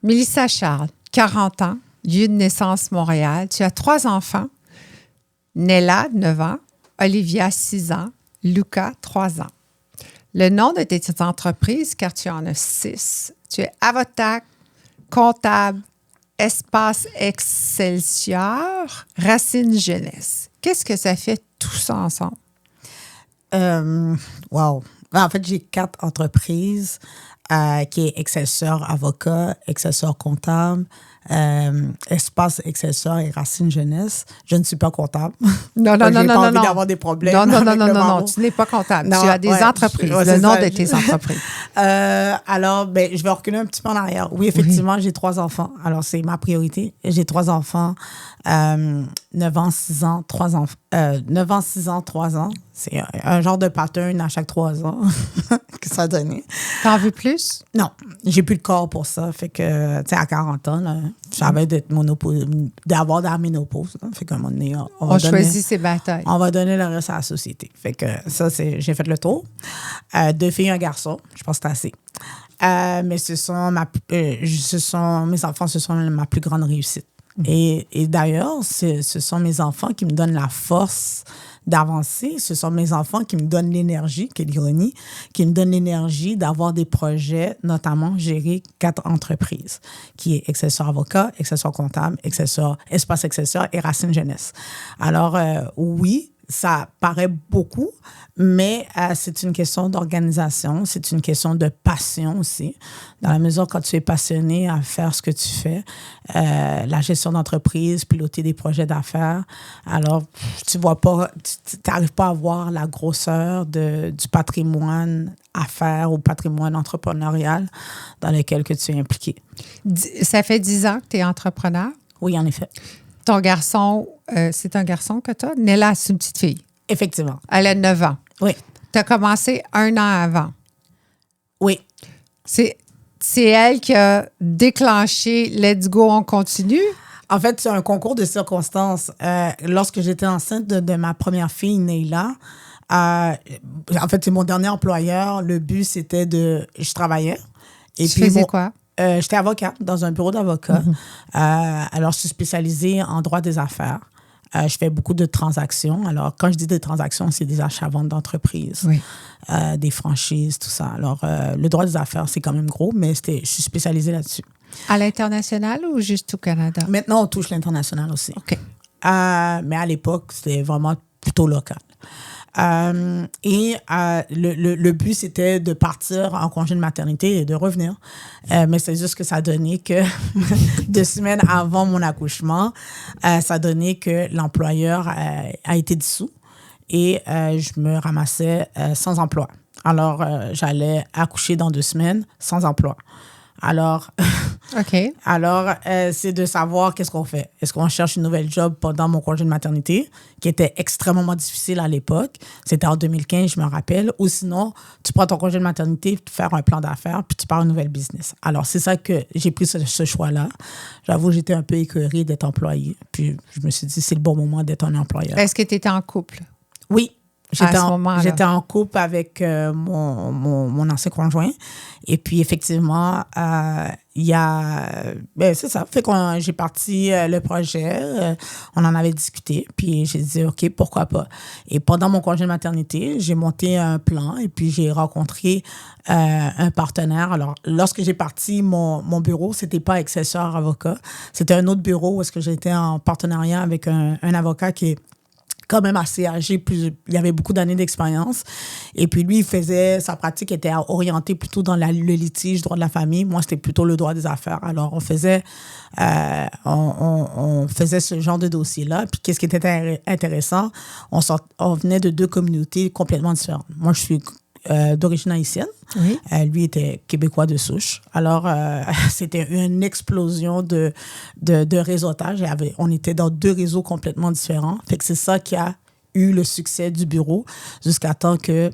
Mélissa Charles, 40 ans, lieu de naissance Montréal. Tu as 3 enfants. Nella, 9 ans. Olivia, 6 ans. Luca, 3 ans. Le nom de tes entreprises, car tu en as 6. Tu es avocat, comptable, Espace Excelsior, Racine Jeunesse. Qu'est-ce que ça fait tout ça ensemble? Wow. En fait, j'ai 4 entreprises qui est Excelsior Avocat, Excelsior Comptable, Espace Excelsior et Racine Jeunesse. Je ne suis pas comptable. Non. J'ai pas envie d'avoir des problèmes. Non. Tu n'es pas comptable. Tu as des entreprises. Le nom de tes entreprises. Alors, je vais reculer un petit peu en arrière. Oui, effectivement, j'ai 3 enfants. Alors, c'est ma priorité. J'ai 3 enfants, 9 ans, 6 ans, 3 ans. 9 ans, 6 ans, 3 ans. C'est un genre de pattern à chaque 3 ans que ça a donné. T'en veux plus? Non, j'ai plus le corps pour ça. Fait que, tu sais, à 40 ans, là, j'avais d'avoir de la ménopause. Là. Fait qu'à un moment donné, on choisit ses batailles. On va donner le reste à la société. Fait que ça, j'ai fait le tour. 2 filles, un garçon. Je pense que c'est assez. Mais mes enfants, ce sont ma plus grande réussite. Et d'ailleurs, ce sont mes enfants qui me donnent la force d'avancer. Ce sont mes enfants qui me donnent l'énergie, quelle ironie, qui me donnent l'énergie d'avoir des projets, notamment gérer 4 entreprises, qui est Excelsior Avocat, Excelsior Comptable, Espace Excelsior et Racine Jeunesse. Alors, oui, ça paraît beaucoup, mais c'est une question d'organisation, c'est une question de passion aussi. Dans la mesure quand tu es passionné à faire ce que tu fais, la gestion d'entreprise, piloter des projets d'affaires, alors tu n'arrives pas à voir la grosseur du patrimoine affaires ou patrimoine entrepreneurial dans lequel que tu es impliqué. Ça fait 10 ans que tu es entrepreneur? Oui, en effet. Ton garçon, c'est un garçon que tu as? Nella, c'est une petite fille. Effectivement. Elle a 9 ans. Oui. Tu as commencé 1 an avant. Oui. C'est elle qui a déclenché « Let's go, on continue ». En fait, c'est un concours de circonstances. Lorsque j'étais enceinte de ma première fille, Neila, en fait, c'est mon dernier employeur. Le but, c'était je travaillais. Et tu faisais quoi? J'étais avocate dans un bureau d'avocat. Alors, je suis spécialisée en droit des affaires. Je fais beaucoup de transactions. Alors, quand je dis des transactions, c'est des achats-ventes d'entreprises, des franchises, tout ça. Alors, le droit des affaires, c'est quand même gros, mais je suis spécialisée là-dessus. À l'international ou juste au Canada? Maintenant, on touche l'international aussi. OK. Mais à l'époque, c'était vraiment plutôt local. Le but, c'était de partir en congé de maternité et de revenir. Mais c'est juste que ça a donné que 2 semaines avant mon accouchement, ça a donné que l'employeur a été dissous et je me ramassais sans emploi. Alors, j'allais accoucher dans 2 semaines sans emploi. Alors, OK. Alors, c'est de savoir qu'est-ce qu'on fait. Est-ce qu'on cherche une nouvelle job pendant mon congé de maternité, qui était extrêmement difficile à l'époque. C'était en 2015, je me rappelle. Ou sinon, tu prends ton congé de maternité, tu fais un plan d'affaires, puis tu pars une nouvelle business. Alors, c'est ça que j'ai pris ce choix-là. J'avoue, j'étais un peu écœurée d'être employée. Puis, je me suis dit, c'est le bon moment d'être un employeur. Est-ce que tu étais en couple? Oui. J'étais en couple avec mon ancien conjoint. Et puis, effectivement, il y a... c'est ça. Fait que j'ai parti le projet. On en avait discuté. Puis, j'ai dit, OK, pourquoi pas. Et pendant mon congé de maternité, j'ai monté un plan. Et puis, j'ai rencontré un partenaire. Alors, lorsque j'ai parti mon bureau, c'était pas Excelsior Avocat. C'était un autre bureau où est-ce que j'étais en partenariat avec un avocat qui est quand même assez âgé, il y avait beaucoup d'années d'expérience. Et puis lui, sa pratique était orientée plutôt dans le litige, droit de la famille. Moi, c'était plutôt le droit des affaires. Alors, on faisait ce genre de dossier-là. Puis qu'est-ce qui était intéressant, on venait de 2 communautés complètement différentes. Moi, je suis d'origine haïtienne. Oui. Lui était québécois de souche. Alors, c'était une explosion de réseautage. On était dans 2 réseaux complètement différents. Fait que c'est ça qui a eu le succès du bureau jusqu'à temps que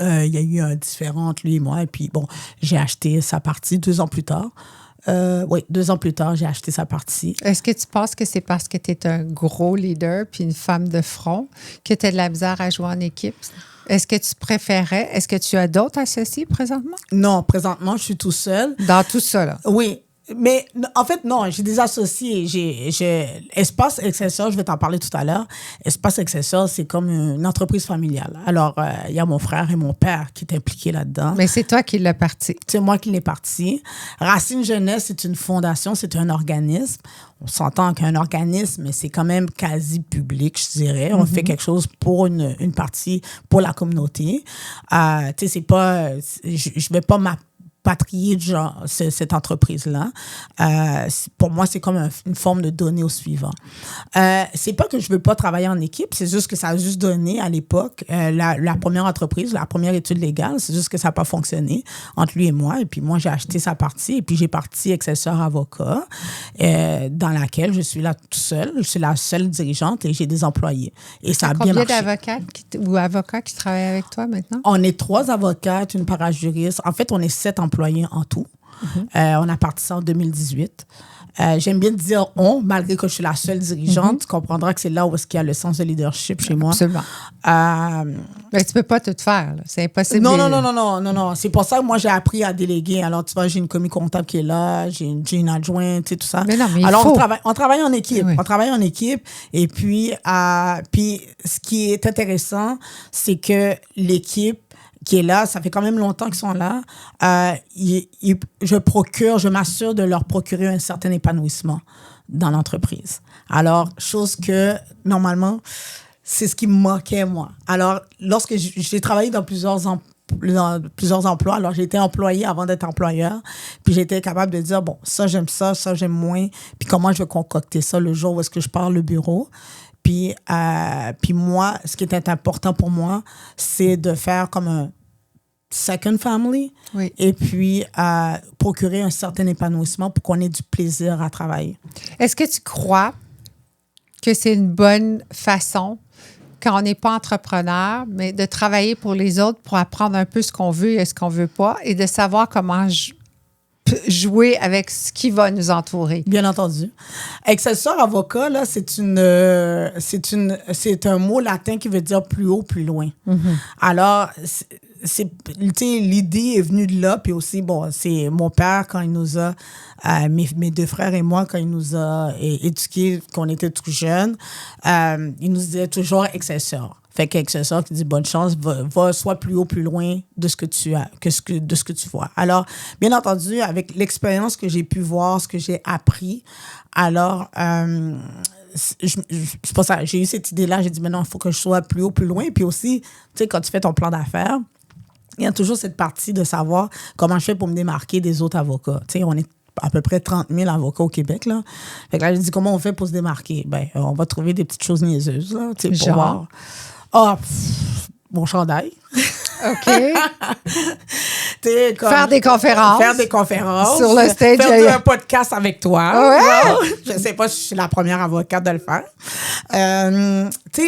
il y a eu un différend entre lui et moi. Et puis, bon, j'ai acheté sa partie 2 ans plus tard. 2 ans plus tard, j'ai acheté sa partie. Est-ce que tu penses que c'est parce que tu es un gros leader puis une femme de front que tu as de la misère à jouer en équipe? Est-ce que tu préférais? Est-ce que tu as d'autres associés présentement? Non, présentement, je suis tout seul. Dans tout ça, là? Oui. Mais en fait, non, j'ai des associés. Espace Excessor, je vais t'en parler tout à l'heure. Espace Excessor, c'est comme une entreprise familiale. Alors, il y a mon frère et mon père qui est impliqués là-dedans. Mais c'est toi qui l'as parti. C'est moi qui l'ai parti. Racine Jeunesse, c'est une fondation, c'est un organisme. On s'entend qu'un organisme, mais c'est quand même quasi public, je dirais. On fait quelque chose pour une partie, pour la communauté. Tu sais, c'est pas... Je vais pas patrier genre cette entreprise-là. Pour moi, c'est comme une forme de donner au suivant. C'est pas que je veux pas travailler en équipe, c'est juste que ça a juste donné à l'époque la première entreprise, la première étude légale, c'est juste que ça n'a pas fonctionné entre lui et moi. Et puis moi, j'ai acheté sa partie et puis j'ai parti Excessor Avocat dans laquelle je suis là toute seule. Je suis la seule dirigeante et j'ai des employés. Et ça a bien marché. Combien d'avocats ou avocats qui travaillent avec toi maintenant? On est 3 avocates, une parajuriste. En fait, on est 7 employés en tout. On a parti ça en 2018. J'aime bien dire « on », malgré que je suis la seule dirigeante. Tu comprendras que c'est là où est-ce qu'il y a le sens de leadership chez moi. Absolument. Mais tu ne peux pas tout faire. Là. C'est impossible. Non. C'est pour ça que moi, j'ai appris à déléguer. Alors, tu vois, j'ai une commis comptable qui est là, j'ai une adjointe, tu sais, tout ça. Mais non, mais alors, on travaille en équipe. Oui. On travaille en équipe. Et puis, ce qui est intéressant, c'est que l'équipe qui est là, ça fait quand même longtemps qu'ils sont là, je m'assure de leur procurer un certain épanouissement dans l'entreprise. Alors, chose que, normalement, c'est ce qui me manquait, moi. Alors, lorsque j'ai travaillé dans plusieurs emplois, alors j'ai été employée avant d'être employeur, puis j'étais capable de dire, bon, ça j'aime moins, puis comment je vais concocter ça le jour où est-ce que je pars le bureau. Puis moi, ce qui était important pour moi, c'est de faire comme un second family. Oui. Et puis procurer un certain épanouissement pour qu'on ait du plaisir à travailler. Est-ce que tu crois que c'est une bonne façon, quand on n'est pas entrepreneur, mais de travailler pour les autres pour apprendre un peu ce qu'on veut et ce qu'on ne veut pas et de savoir comment jouer avec ce qui va nous entourer? Bien entendu. Excessor Avocat, là, c'est un mot latin qui veut dire plus haut, plus loin. Alors, l'idée est venue de là, puis aussi, bon, c'est mon père, quand il nous a, mes 2 frères et moi, quand il nous a éduqués, qu'on était tout jeunes, il nous disait toujours Excessor. Fait qu'Excessor qui dit bonne chance, va soit plus haut, plus loin de ce que tu as, de ce que tu vois. Alors, bien entendu, avec l'expérience que j'ai pu voir, ce que j'ai appris, alors, c'est pour ça, j'ai eu cette idée-là, j'ai dit, mais non, il faut que je sois plus haut, plus loin. Puis aussi, tu sais, quand tu fais ton plan d'affaires, il y a toujours cette partie de savoir comment je fais pour me démarquer des autres avocats. Tu sais, on est à peu près 30 000 avocats au Québec, là. Fait que là, j'ai dit, comment on fait pour se démarquer? Ben, on va trouver des petites choses niaiseuses, là, tu sais, pour voir. Mon chandail. OK. Faire des conférences. Sur le stage. Faire un podcast avec toi. Ouais. Je ne sais pas si je suis la première avocate de le faire. Tu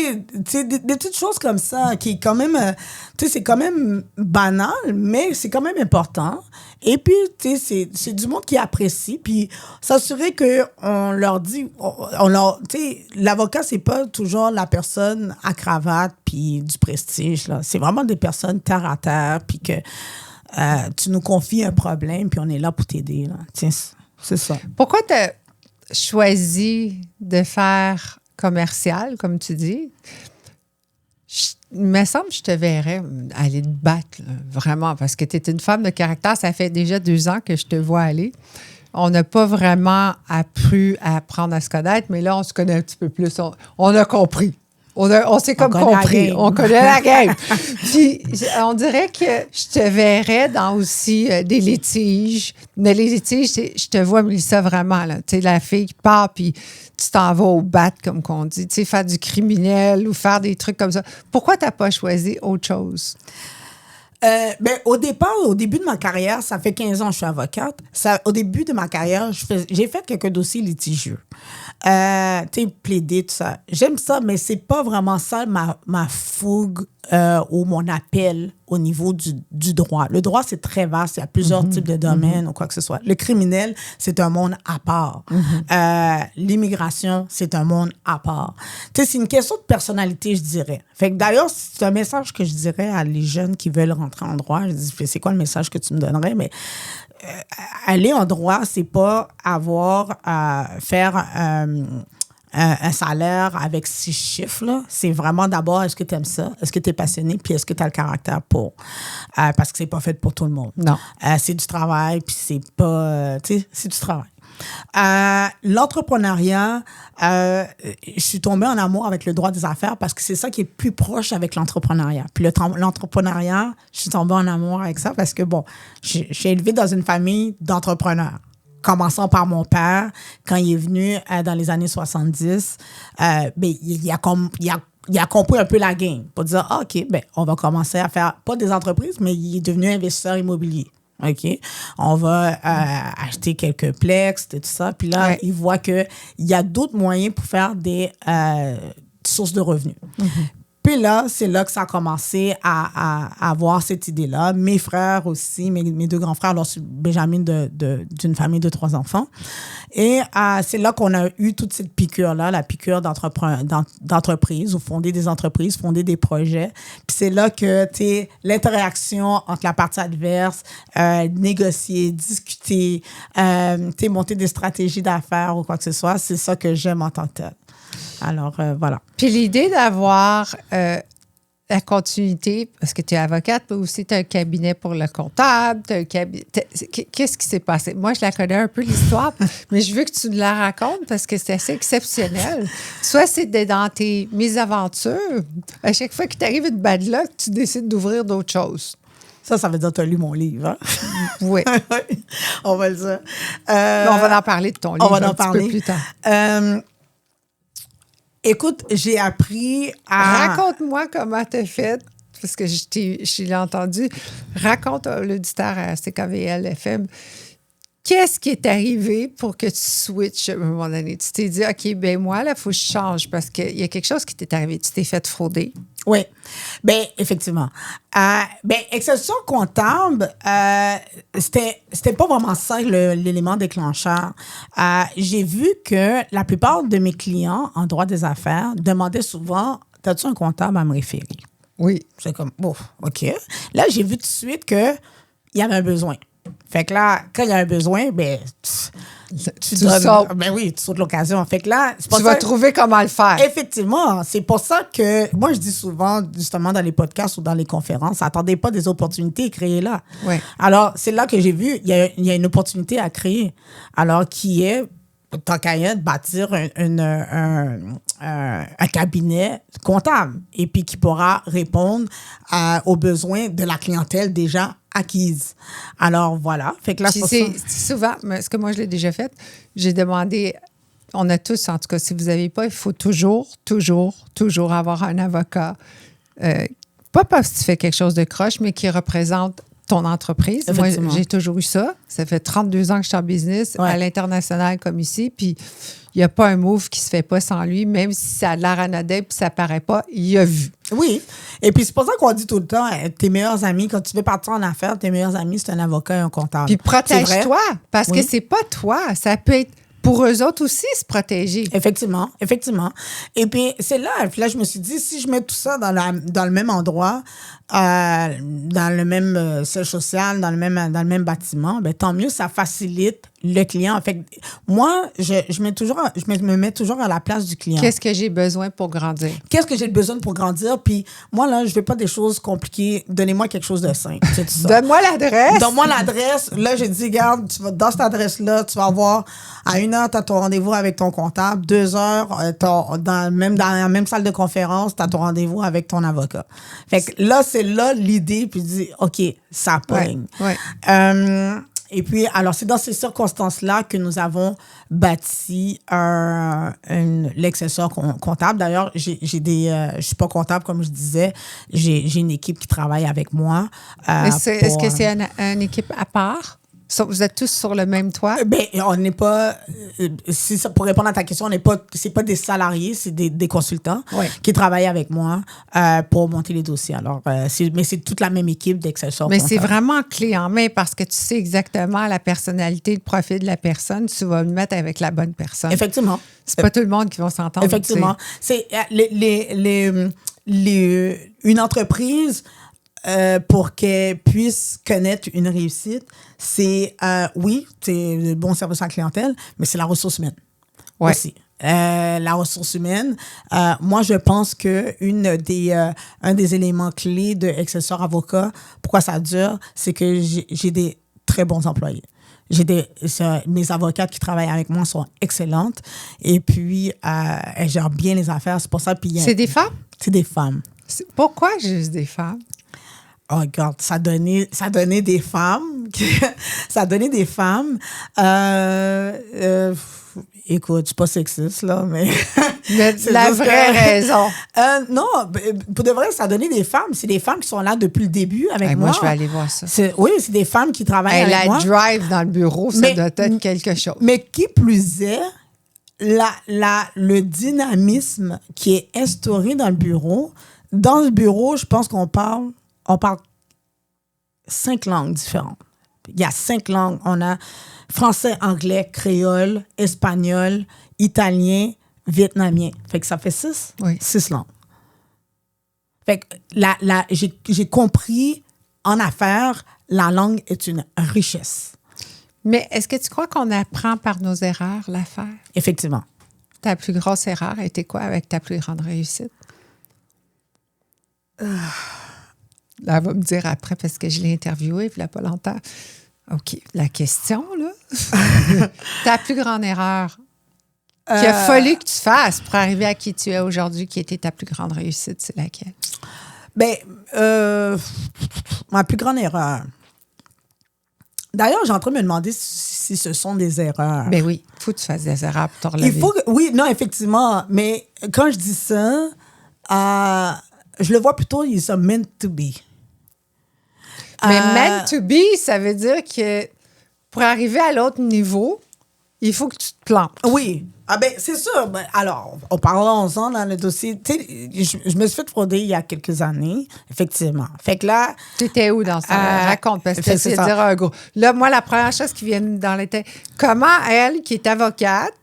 sais, des petites choses comme ça qui est quand même, c'est quand même banal, mais c'est quand même important. Et puis, tu sais, c'est du monde qui apprécie. Puis, s'assurer qu'on leur dit, tu sais, l'avocat, c'est pas toujours la personne à cravate puis du prestige, là. C'est vraiment des personnes terre à terre, puis que tu nous confies un problème, puis on est là pour t'aider, là. Tiens, c'est ça. Pourquoi tu as choisi de faire commercial, comme tu dis? Il me semble que je te verrais aller te battre, là, vraiment, parce que tu es une femme de caractère. Ça fait déjà 2 ans que je te vois aller. On n'a pas vraiment appris à apprendre à se connaître, mais là, on se connaît un petit peu plus. On a compris. On s'est comme compris. On connaît la game. Puis, on dirait que je te verrais dans aussi des litiges. Mais les litiges, je te vois, Mélissa, vraiment, là. Tu sais, la fille qui part, puis tu t'en vas au bat, comme qu'on dit. Tu sais, faire du criminel ou faire des trucs comme ça. Pourquoi tu n'as pas choisi autre chose? Ben, au début de ma carrière, ça fait 15 ans que je suis avocate. Au début de ma carrière, j'ai fait quelques dossiers litigieux. Tu sais, plaider, tout ça. J'aime ça, mais c'est pas vraiment ça ma fougue ou mon appel au niveau du droit. Le droit, c'est très vaste. Il y a plusieurs types de domaines ou quoi que ce soit. Le criminel, c'est un monde à part. L'immigration, c'est un monde à part. Tu sais, c'est une question de personnalité, je dirais. Fait que d'ailleurs, c'est un message que je dirais à les jeunes qui veulent rentrer en droit. Je dis, c'est quoi le message que tu me donnerais? Mais aller en droit, c'est pas faire un salaire avec 6 chiffres, là. C'est vraiment d'abord, est-ce que tu aimes ça? Est-ce que tu es passionné? Puis est-ce que tu as le caractère pour? Parce que c'est pas fait pour tout le monde. Non. C'est du travail, puis c'est pas... tu sais, c'est du travail. L'entrepreneuriat, je suis tombée en amour avec le droit des affaires parce que c'est ça qui est plus proche avec l'entrepreneuriat. Puis l'entrepreneuriat, je suis tombée en amour avec ça parce que, bon, je suis élevée dans une famille d'entrepreneurs. Commençant par mon père, quand il est venu dans les années 70, il a compris un peu la game pour dire, OK, on va commencer à faire, pas des entreprises, mais il est devenu investisseur immobilier. OK? On va acheter quelques plex, tout ça. Puis là, il voit qu'il y a d'autres moyens pour faire des sources de revenus. Mm-hmm. Puis là, c'est là que ça a commencé à avoir cette idée-là. Mes frères aussi, mes 2 grands frères, alors je suis Benjamin d'une famille de 3 enfants. Et c'est là qu'on a eu toute cette piqûre-là, la piqûre d'entreprise, ou fonder des entreprises, fonder des projets. Puis c'est là que, tu sais, l'interaction entre la partie adverse, négocier, discuter, tu sais, monter des stratégies d'affaires ou quoi que ce soit, c'est ça que j'aime en tant que tel. Alors, voilà. Puis l'idée d'avoir la continuité, parce que tu es avocate, mais aussi tu as un cabinet pour le comptable, qu'est-ce qui s'est passé? Moi, je la connais un peu, l'histoire, mais je veux que tu nous la racontes parce que c'est assez exceptionnel. Soit c'est dans tes mésaventures, à chaque fois qu'il t'arrive une bad luck, tu décides d'ouvrir d'autres choses. Ça veut dire que tu as lu mon livre, hein? Oui. On va le dire. On va en parler de ton livre un petit peu plus tard. Écoute, j'ai appris à... Raconte-moi comment tu as fait, parce que je l'ai entendu. Raconte à l'auditeur à CKVL FM. Qu'est-ce qui est arrivé pour que tu switches à un moment donné? Tu t'es dit, OK, moi, là, il faut que je change parce qu'il y a quelque chose qui t'est arrivé. Tu t'es fait frauder. Oui. Bien, effectivement. Exception comptable, c'était pas vraiment ça l'élément déclencheur. J'ai vu que la plupart de mes clients en droit des affaires demandaient souvent, as-tu un comptable à me référer? Oui. C'est comme, OK. Là, j'ai vu tout de suite qu'il y avait un besoin. Fait que là, quand il y a un besoin, tu sautes. Oui, tu sautes l'occasion. Fait que là, tu vas trouver comment le faire. Effectivement. C'est pour ça que moi, je dis souvent, justement, dans les podcasts ou dans les conférences, attendez pas des opportunités, créez-la. Oui. Alors, c'est là que j'ai vu, il y a une opportunité à créer. Alors, qui est, tant qu'à y être, bâtir un cabinet comptable et puis qui pourra répondre aux besoins de la clientèle déjà acquise. Alors, voilà. Fait que là, c'est souvent, parce que moi, je l'ai déjà fait, j'ai demandé, on a tous, en tout cas, si vous n'avez pas, il faut toujours avoir un avocat, pas parce que tu fais quelque chose de croche, mais qui représente ton entreprise. Moi, j'ai toujours eu ça. Ça fait 32 ans que je suis en business, à l'international comme ici, puis il n'y a pas un move qui se fait pas sans lui, même si ça a l'air anodin puis ça paraît pas, il a vu. Oui. Et puis, c'est pour ça qu'on dit tout le temps, tes meilleurs amis, quand tu veux partir en affaires, tes meilleurs amis, c'est un avocat et un comptable. Puis protège-toi, parce que c'est pas toi. Ça peut être pour eux autres aussi se protéger. Effectivement. Et puis, c'est là, je me suis dit, si je mets tout ça dans le même endroit, dans le même siège social, dans le même bâtiment, tant mieux, ça facilite le client. Fait que moi, je me mets toujours à la place du client. Qu'est-ce que j'ai besoin pour grandir? Qu'est-ce que j'ai besoin pour grandir? Puis moi, là, je veux pas des choses compliquées. Donnez-moi quelque chose de simple. C'est tout ça. Donne-moi l'adresse. Donne-moi l'adresse. Là, j'ai dit, regarde, dans cette adresse-là, tu vas avoir à 1h, tu as ton rendez-vous avec ton comptable. 2h, dans la même salle de conférence, tu as ton rendez-vous avec ton avocat. Fait que là, c'est là l'idée. Puis je dis, OK, ça pogne. Ouais. Et puis, alors, c'est dans ces circonstances-là que nous avons bâti l'excesseur comptable. D'ailleurs, je suis pas comptable, comme je disais. J'ai une équipe qui travaille avec moi. Est-ce que c'est une équipe à part? Vous êtes tous sur le même toit? On n'est pas... pour répondre à ta question, c'est pas des salariés, c'est des consultants qui travaillent avec moi pour monter les dossiers. Alors, mais c'est toute la même équipe d'Excesseur. Mais c'est vraiment clé en main parce que tu sais exactement la personnalité, le profil de la personne. Tu vas le mettre avec la bonne personne. Effectivement. C'est pas tout le monde qui va s'entendre. Effectivement. C'est une entreprise... pour qu'elle puisse connaître une réussite, c'est, oui, c'est le bon service à la clientèle, mais c'est la ressource humaine aussi. La ressource humaine, moi, je pense que un des éléments clés de Excelsior Avocat, pourquoi ça dure, c'est que j'ai des très bons employés. Mes avocates qui travaillent avec moi sont excellentes et puis elles gèrent bien les affaires. C'est pour ça. C'est des femmes? C'est des femmes. Pourquoi juste des femmes? Oh, regarde, ça donnait des femmes. Ça a donné des femmes. Écoute, je suis pas sexiste, là, mais... La vraie raison. Non, pour de vrai, ça a donné des femmes. C'est des femmes qui sont là depuis le début avec moi. Moi, je vais aller voir ça. Oui, c'est des femmes qui travaillent avec moi. La drive dans le bureau, ça doit être quelque chose. Mais qui plus est, le dynamisme qui est instauré dans le bureau, je pense qu'on parle 5 langues différentes. Il y a 5 langues. On a français, anglais, créole, espagnol, italien, vietnamien. Fait que ça fait 6. Oui. 6 langues. Fait que j'ai compris en affaires, la langue est une richesse. Mais est-ce que tu crois qu'on apprend par nos erreurs l'affaire? Effectivement. Ta plus grosse erreur a été quoi avec ta plus grande réussite? Là, elle va me dire après parce que je l'ai interviewée il n'y a pas longtemps. OK. La question, là. Ta plus grande erreur qu'il a fallu que tu fasses pour arriver à qui tu es aujourd'hui, qui était ta plus grande réussite, c'est laquelle? Ma plus grande erreur. D'ailleurs, j'ai en train de me demander si ce sont des erreurs. Ben oui, il faut que tu fasses des erreurs pour te relever. Oui, non, effectivement. Mais quand je dis ça, je le vois plutôt, ils sont meant to be. Mais meant to be, ça veut dire que pour arriver à l'autre niveau, il faut que tu te plantes. Oui. Ah ben c'est sûr. Alors, en parlant dans le dossier, tu sais, je me suis fait frauder il y a quelques années, effectivement. Fait que là... T'étais où dans ça? Raconte, parce que c'est dire un gros... Là, moi, la première chose qui vient dans la tête, comment elle, qui est avocate,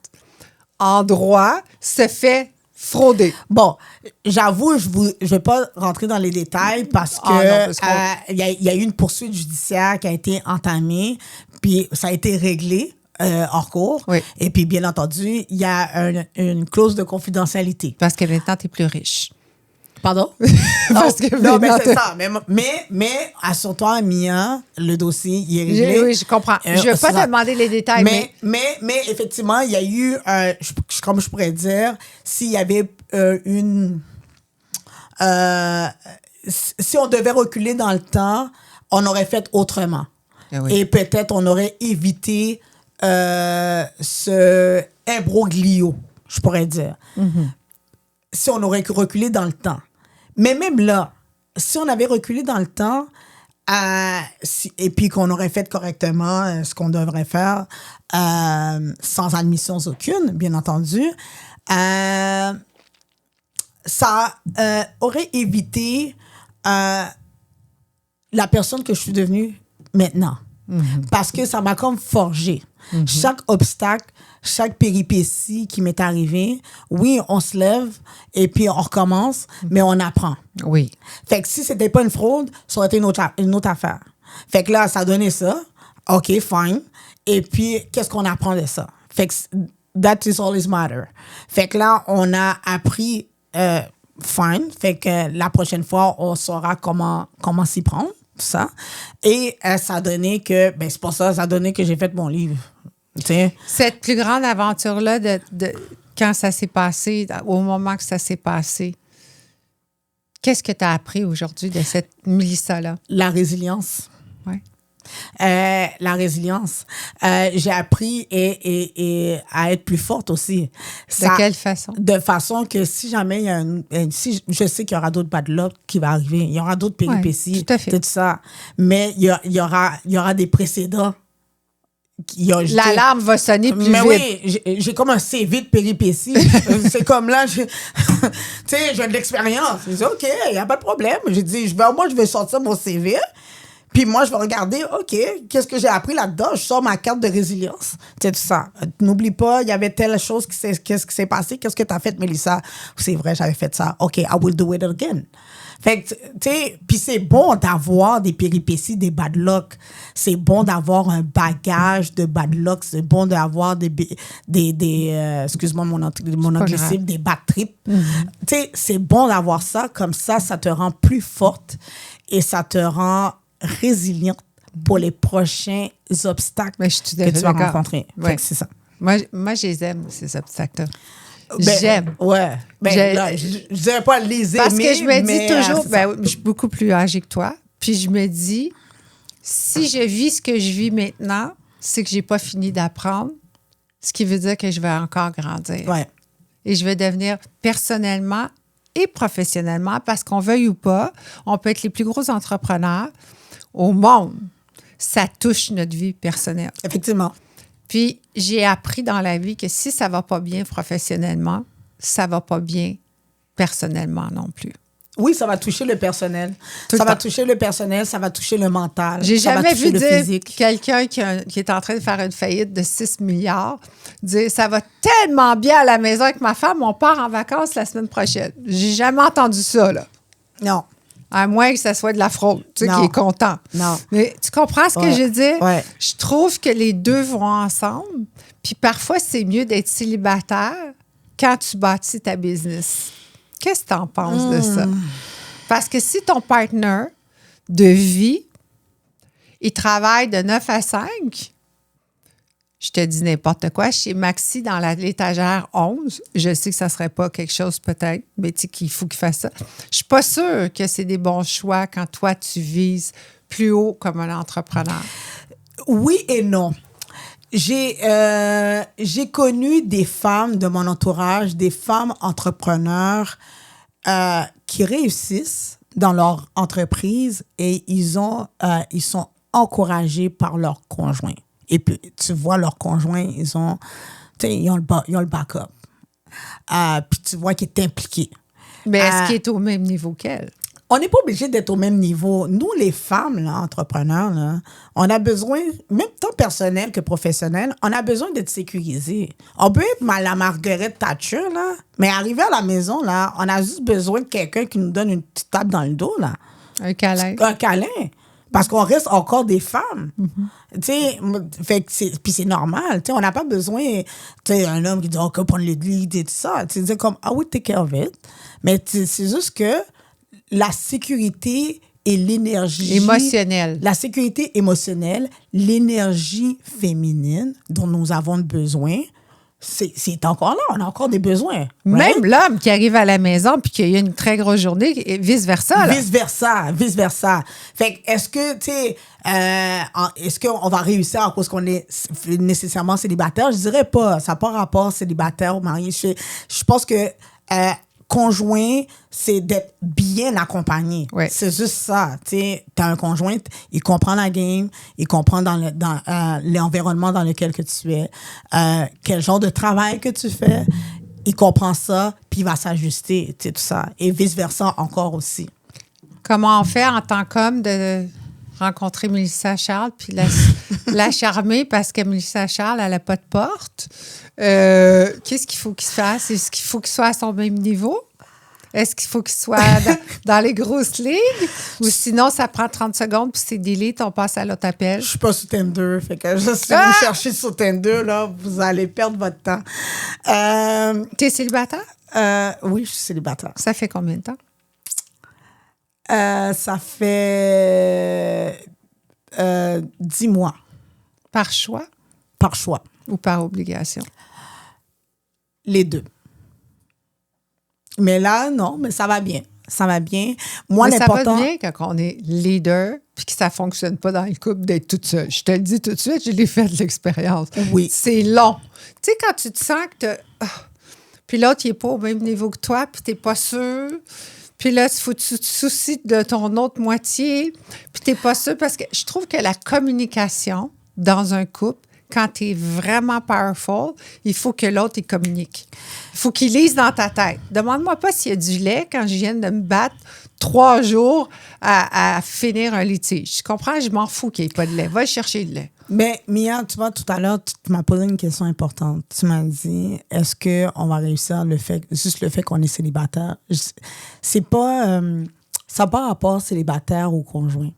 en droit, se fait frauder? Bon, j'avoue, je ne vais pas rentrer dans les détails parce que il y a eu une poursuite judiciaire qui a été entamée, puis ça a été réglé. Hors cours. Oui. Et puis, bien entendu, il y a une clause de confidentialité. Parce que maintenant, tu es plus riche. Pardon? Parce que non, mais c'est ça. Mais assure-toi, Mia, le dossier, il est réglé. Oui, je comprends. Je ne vais pas te demander les détails, mais effectivement, il y a eu, comme je pourrais dire, s'il y avait si on devait reculer dans le temps, on aurait fait autrement. Oui. Et peut-être on aurait évité ce imbroglio, je pourrais dire. Mm-hmm. Si on aurait reculé dans le temps. Mais même là, si on avait reculé dans le temps et puis qu'on aurait fait correctement ce qu'on devrait faire sans admission aucune, bien entendu, ça aurait évité la personne que je suis devenue maintenant. Mm-hmm. Parce que ça m'a comme forgé. Mm-hmm. Chaque obstacle, chaque péripétie qui m'est arrivée, oui, on se lève et puis on recommence, mais on apprend. Oui. Fait que si c'était pas une fraude, ça aurait été une autre affaire. Fait que là, ça a donné ça. OK, fine. Et puis, qu'est-ce qu'on apprend de ça? Fait que that is all is matter. Fait que là, on a appris fine. Fait que la prochaine fois, on saura comment s'y prendre. Ça. Et ça a donné que, c'est pour ça, ça a donné que j'ai fait mon livre. T'sais. Cette plus grande aventure-là, quand ça s'est passé, au moment que ça s'est passé, qu'est-ce que tu as appris aujourd'hui de cette Mélissa-là? La résilience. Oui. La résilience. J'ai appris et à être plus forte aussi. De quelle façon? De façon que si jamais il y a si je sais qu'il y aura d'autres bad luck qui vont arriver, il y aura d'autres péripéties, tout à fait. Tout ça, mais il y aura des précédents. L'alarme va sonner plus vite. Oui, j'ai comme un CV de péripéties. C'est comme là, tu sais, j'ai de l'expérience. J'ai dit, OK, il n'y a pas de problème. J'ai dit, je vais sortir mon CV. Puis moi, je vais regarder, OK, qu'est-ce que j'ai appris là-dedans? Je sors ma carte de résilience. C'est tout ça. N'oublie pas, il y avait telle chose qu'est-ce qui s'est passé? Qu'est-ce que tu as fait, Mélissa? C'est vrai, j'avais fait ça. OK, I will do it again. Fait que, tu sais, puis c'est bon d'avoir des péripéties, des bad luck. C'est bon d'avoir un bagage de bad luck. C'est bon d'avoir excuse-moi mon anglicisme, des bad trips. Tu sais, c'est bon d'avoir ça. Comme ça te rend plus forte et ça te rend résiliente pour les prochains obstacles que tu vas rencontrer. Ouais. Fait que c'est ça. Moi, je les aime, ces obstacles-là. Ben, j'aime. Ouais. Ben, là, je ne dirais pas les aimer, parce que je me dis toujours, je je suis beaucoup plus âgée que toi, puis je me dis, si je vis ce que je vis maintenant, c'est que je n'ai pas fini d'apprendre, ce qui veut dire que je vais encore grandir. Ouais. Et je vais devenir personnellement et professionnellement, parce qu'on veuille ou pas, on peut être les plus gros entrepreneurs au monde. Ça touche notre vie personnelle. Effectivement. Puis, j'ai appris dans la vie que si ça ne va pas bien professionnellement, ça ne va pas bien personnellement non plus. Oui, ça va toucher le personnel. Ça va toucher le personnel, ça va toucher le mental. J'ai ça jamais va toucher vu le dire physique. quelqu'un qui est en train de faire une faillite de 6 milliards dire « ça va tellement bien à la maison avec ma femme, on part en vacances la semaine prochaine ». J'ai jamais entendu ça, là. Non. À moins que ça soit de la fraude, tu sais, Non. qui est content. Non. Mais tu comprends ce que Ouais. je dis? Ouais. Je trouve que les deux vont ensemble. Puis parfois, c'est mieux d'être célibataire quand tu bâtis ta business. Qu'est-ce que tu en penses de ça? Parce que si ton partenaire de vie, il travaille de 9 à 5, je te dis n'importe quoi, chez Maxi, dans l'étagère 11, je sais que ça ne serait pas quelque chose peut-être, mais tu sais qu'il faut qu'il fasse ça. Je ne suis pas sûre que c'est des bons choix quand toi, tu vises plus haut comme un entrepreneur. Oui et non. J'ai connu des femmes de mon entourage, des femmes entrepreneurs qui réussissent dans leur entreprise et ils sont encouragés par leur conjoint. Et puis, tu vois, leur conjoint, ils ont le backup. Puis tu vois qu'il est impliqué. Mais est-ce qu'il est au même niveau qu'elle? On n'est pas obligé d'être au même niveau. Nous, les femmes, là, entrepreneurs, là, on a besoin, même tant personnel que professionnel, on a besoin d'être sécurisés. On peut être la Margaret Thatcher, là, mais arriver à la maison, là, on a juste besoin de quelqu'un qui nous donne une petite tape dans le dos, là. Un câlin. Un câlin. Parce qu'on reste encore des femmes. Tu sais, puis c'est normal. Tu sais, on n'a pas besoin, tu sais, un homme qui dit, OK, prendre le lead et tout ça. Tu sais, comme, I will take care of it. Mais c'est juste que la sécurité et l'énergie... Émotionnelle. La sécurité émotionnelle, l'énergie féminine dont nous avons besoin, c'est encore là. On a encore des besoins. Même right? l'homme qui arrive à la maison puis qui a eu une très grosse journée, et vice-versa. Là. Vice-versa. Fait que est-ce que, tu sais, est-ce qu'on va réussir à cause qu'on est nécessairement célibataire? Je dirais pas. Ça n'a pas rapport célibataire ou marié. Je pense que conjoint, c'est d'être bien accompagné. Ouais. C'est juste ça. Tu sais, t'as un conjoint, il comprend la game, il comprend dans l'environnement dans lequel que tu es, quel genre de travail que tu fais, il comprend ça, puis il va s'ajuster, tu sais, tout ça. Et vice-versa encore aussi. Comment on fait en tant qu'homme de rencontrer Mélissa Charles puis la charmer parce que Mélissa Charles, elle n'a pas de porte? Qu'est-ce qu'il faut qu'il se fasse? Est-ce qu'il faut qu'il soit à son même niveau? Est-ce qu'il faut qu'il soit dans les grosses ligues? Ou sinon, ça prend 30 secondes puis c'est delete, on passe à l'autre appel? Je suis pas sur Tinder, fait que si vous cherchez sur Tinder, là, vous allez perdre votre temps. T'es célibataire? Oui, je suis célibataire. Ça fait combien de temps? Ça fait 10 mois. Par choix Par choix. ou par obligation? Les deux. Mais là, non, mais ça va bien. Ça va bien. Moi, mais l'important... ça va bien quand on est leader puis que ça ne fonctionne pas dans le couple d'être toute seule. Je te le dis tout de suite, je l'ai fait de l'expérience. Oui. C'est long. Tu sais, quand tu te sens que puis l'autre, il n'est pas au même niveau que toi, puis tu n'es pas sûr. Puis là, il faut que tu te soucies de ton autre moitié, puis tu n'es pas sûr. Parce que je trouve que la communication dans un couple, quand tu es vraiment powerful, il faut que l'autre, il communique. Il faut qu'il lise dans ta tête. Demande-moi pas s'il y a du lait quand je viens de me battre 3 jours à finir un litige. Tu comprends? Je m'en fous qu'il n'y ait pas de lait. Va chercher de lait. Mais Mia, tu vois, tout à l'heure, tu m'as posé une question importante. Tu m'as dit, est-ce qu'on va réussir juste le fait qu'on est célibataire? C'est pas... ça n'a pas rapport célibataire ou conjoint.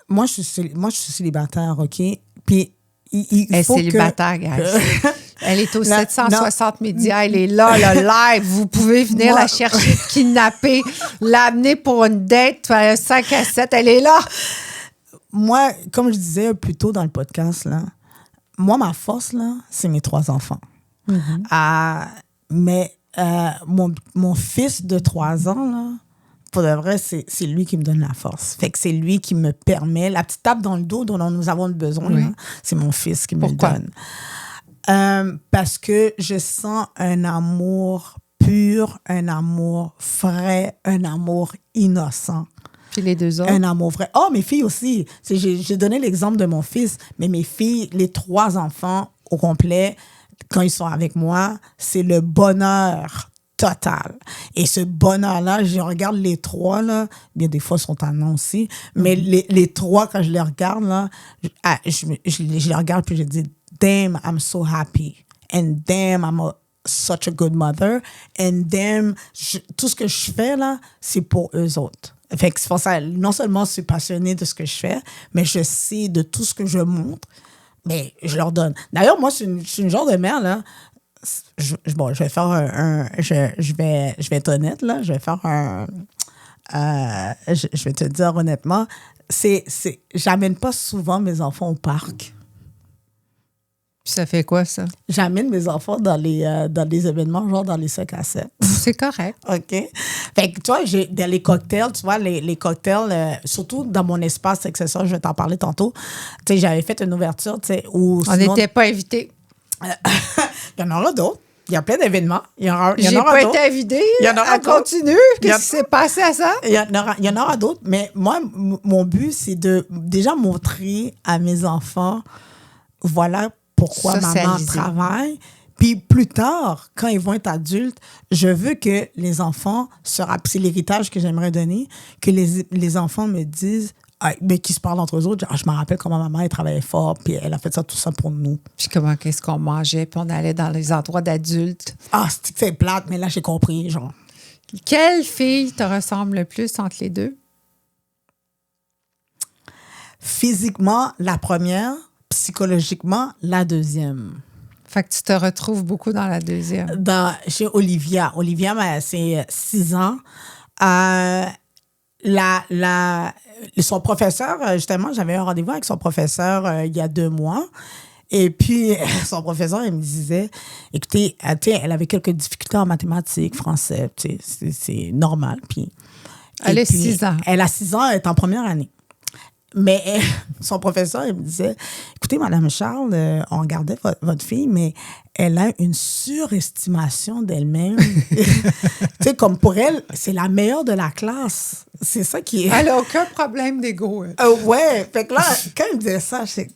Moi, je suis célibataire, OK? Puis, il faut célibataire, que... guys. Elle est au 760 médias. Elle est là, le live. Vous pouvez venir la chercher, kidnapper, l'amener pour une date, 5 à 7. Elle est là. Moi, comme je disais plus tôt dans le podcast, là, moi, ma force, là, c'est mes 3 enfants. Mm-hmm. Mais mon fils de 3 ans, là, pour de vrai, c'est lui qui me donne la force. Fait que c'est lui qui me permet, la petite tape dans le dos dont nous avons besoin, là, c'est mon fils qui me le donne. Parce que je sens un amour pur, un amour frais, un amour innocent. Puis les 2 autres? Un amour vrai. Oh, mes filles aussi. J'ai donné l'exemple de mon fils, mais mes filles, les 3 enfants au complet, quand ils sont avec moi, c'est le bonheur total. Et ce bonheur-là, je regarde les 3, là, bien des fois, ils sont en nom aussi, mais les 3, quand je les regarde, là, je les regarde puis je dis, damn, I'm so happy. And damn, I'm such a good mother. And damn, tout ce que je fais, là, c'est pour eux autres. Fait que c'est pour ça, non seulement je suis passionnée de ce que je fais, mais je sais de tout ce que je montre, mais je leur donne. D'ailleurs, moi, je suis une genre de mère, là. Je vais faire je vais être honnête, là. Je vais faire je vais te dire honnêtement, j'amène pas souvent mes enfants au parc. Puis ça fait quoi, ça? J'amène mes enfants dans les événements, genre dans les 5 à 7. C'est correct. OK. Fait que, tu vois, dans les cocktails, tu vois, les cocktails, surtout dans mon espace, c'est que ça, je vais t'en parler tantôt. Tu sais, j'avais fait une ouverture, tu sais, où... On n'était pas invités. Il y en aura d'autres. Il y a plein d'événements. J'ai pas été invitée. Il y en aura d'autres. Continue. Qu'est-ce qui s'est passé à ça? Il y en aura d'autres. Mais moi, mon but, c'est de déjà montrer à mes enfants, voilà pourquoi maman travaille. Puis plus tard, quand ils vont être adultes, je veux que les enfants, c'est l'héritage que j'aimerais donner, que les enfants me disent, mais qui se parlent entre eux autres, je me rappelle comment maman, elle travaillait fort, puis elle a fait ça, tout ça pour nous. Puis qu'est-ce qu'on mangeait, puis on allait dans les endroits d'adultes. C'est plate, mais là, j'ai compris, genre. Quelle fille te ressemble le plus entre les deux? Physiquement, la première, psychologiquement, la deuxième. Fait que tu te retrouves beaucoup dans la deuxième. Chez Olivia. Olivia, c'est 6 ans. Son professeur, justement, j'avais un rendez-vous avec son professeur il y a 2 mois. Et puis, son professeur, il me disait, écoutez, elle avait quelques difficultés en mathématiques, français, c'est normal. Puis, elle a 6 ans. Elle a 6 ans, elle est en première année. Mais son professeur, il me disait, écoutez, Madame Charles, on regardait votre fille, mais elle a une surestimation d'elle-même. Tu sais, comme pour elle, c'est la meilleure de la classe. C'est ça qui est... Elle n'a aucun problème d'ego. Ouais. Fait que là, quand il me disait ça, tu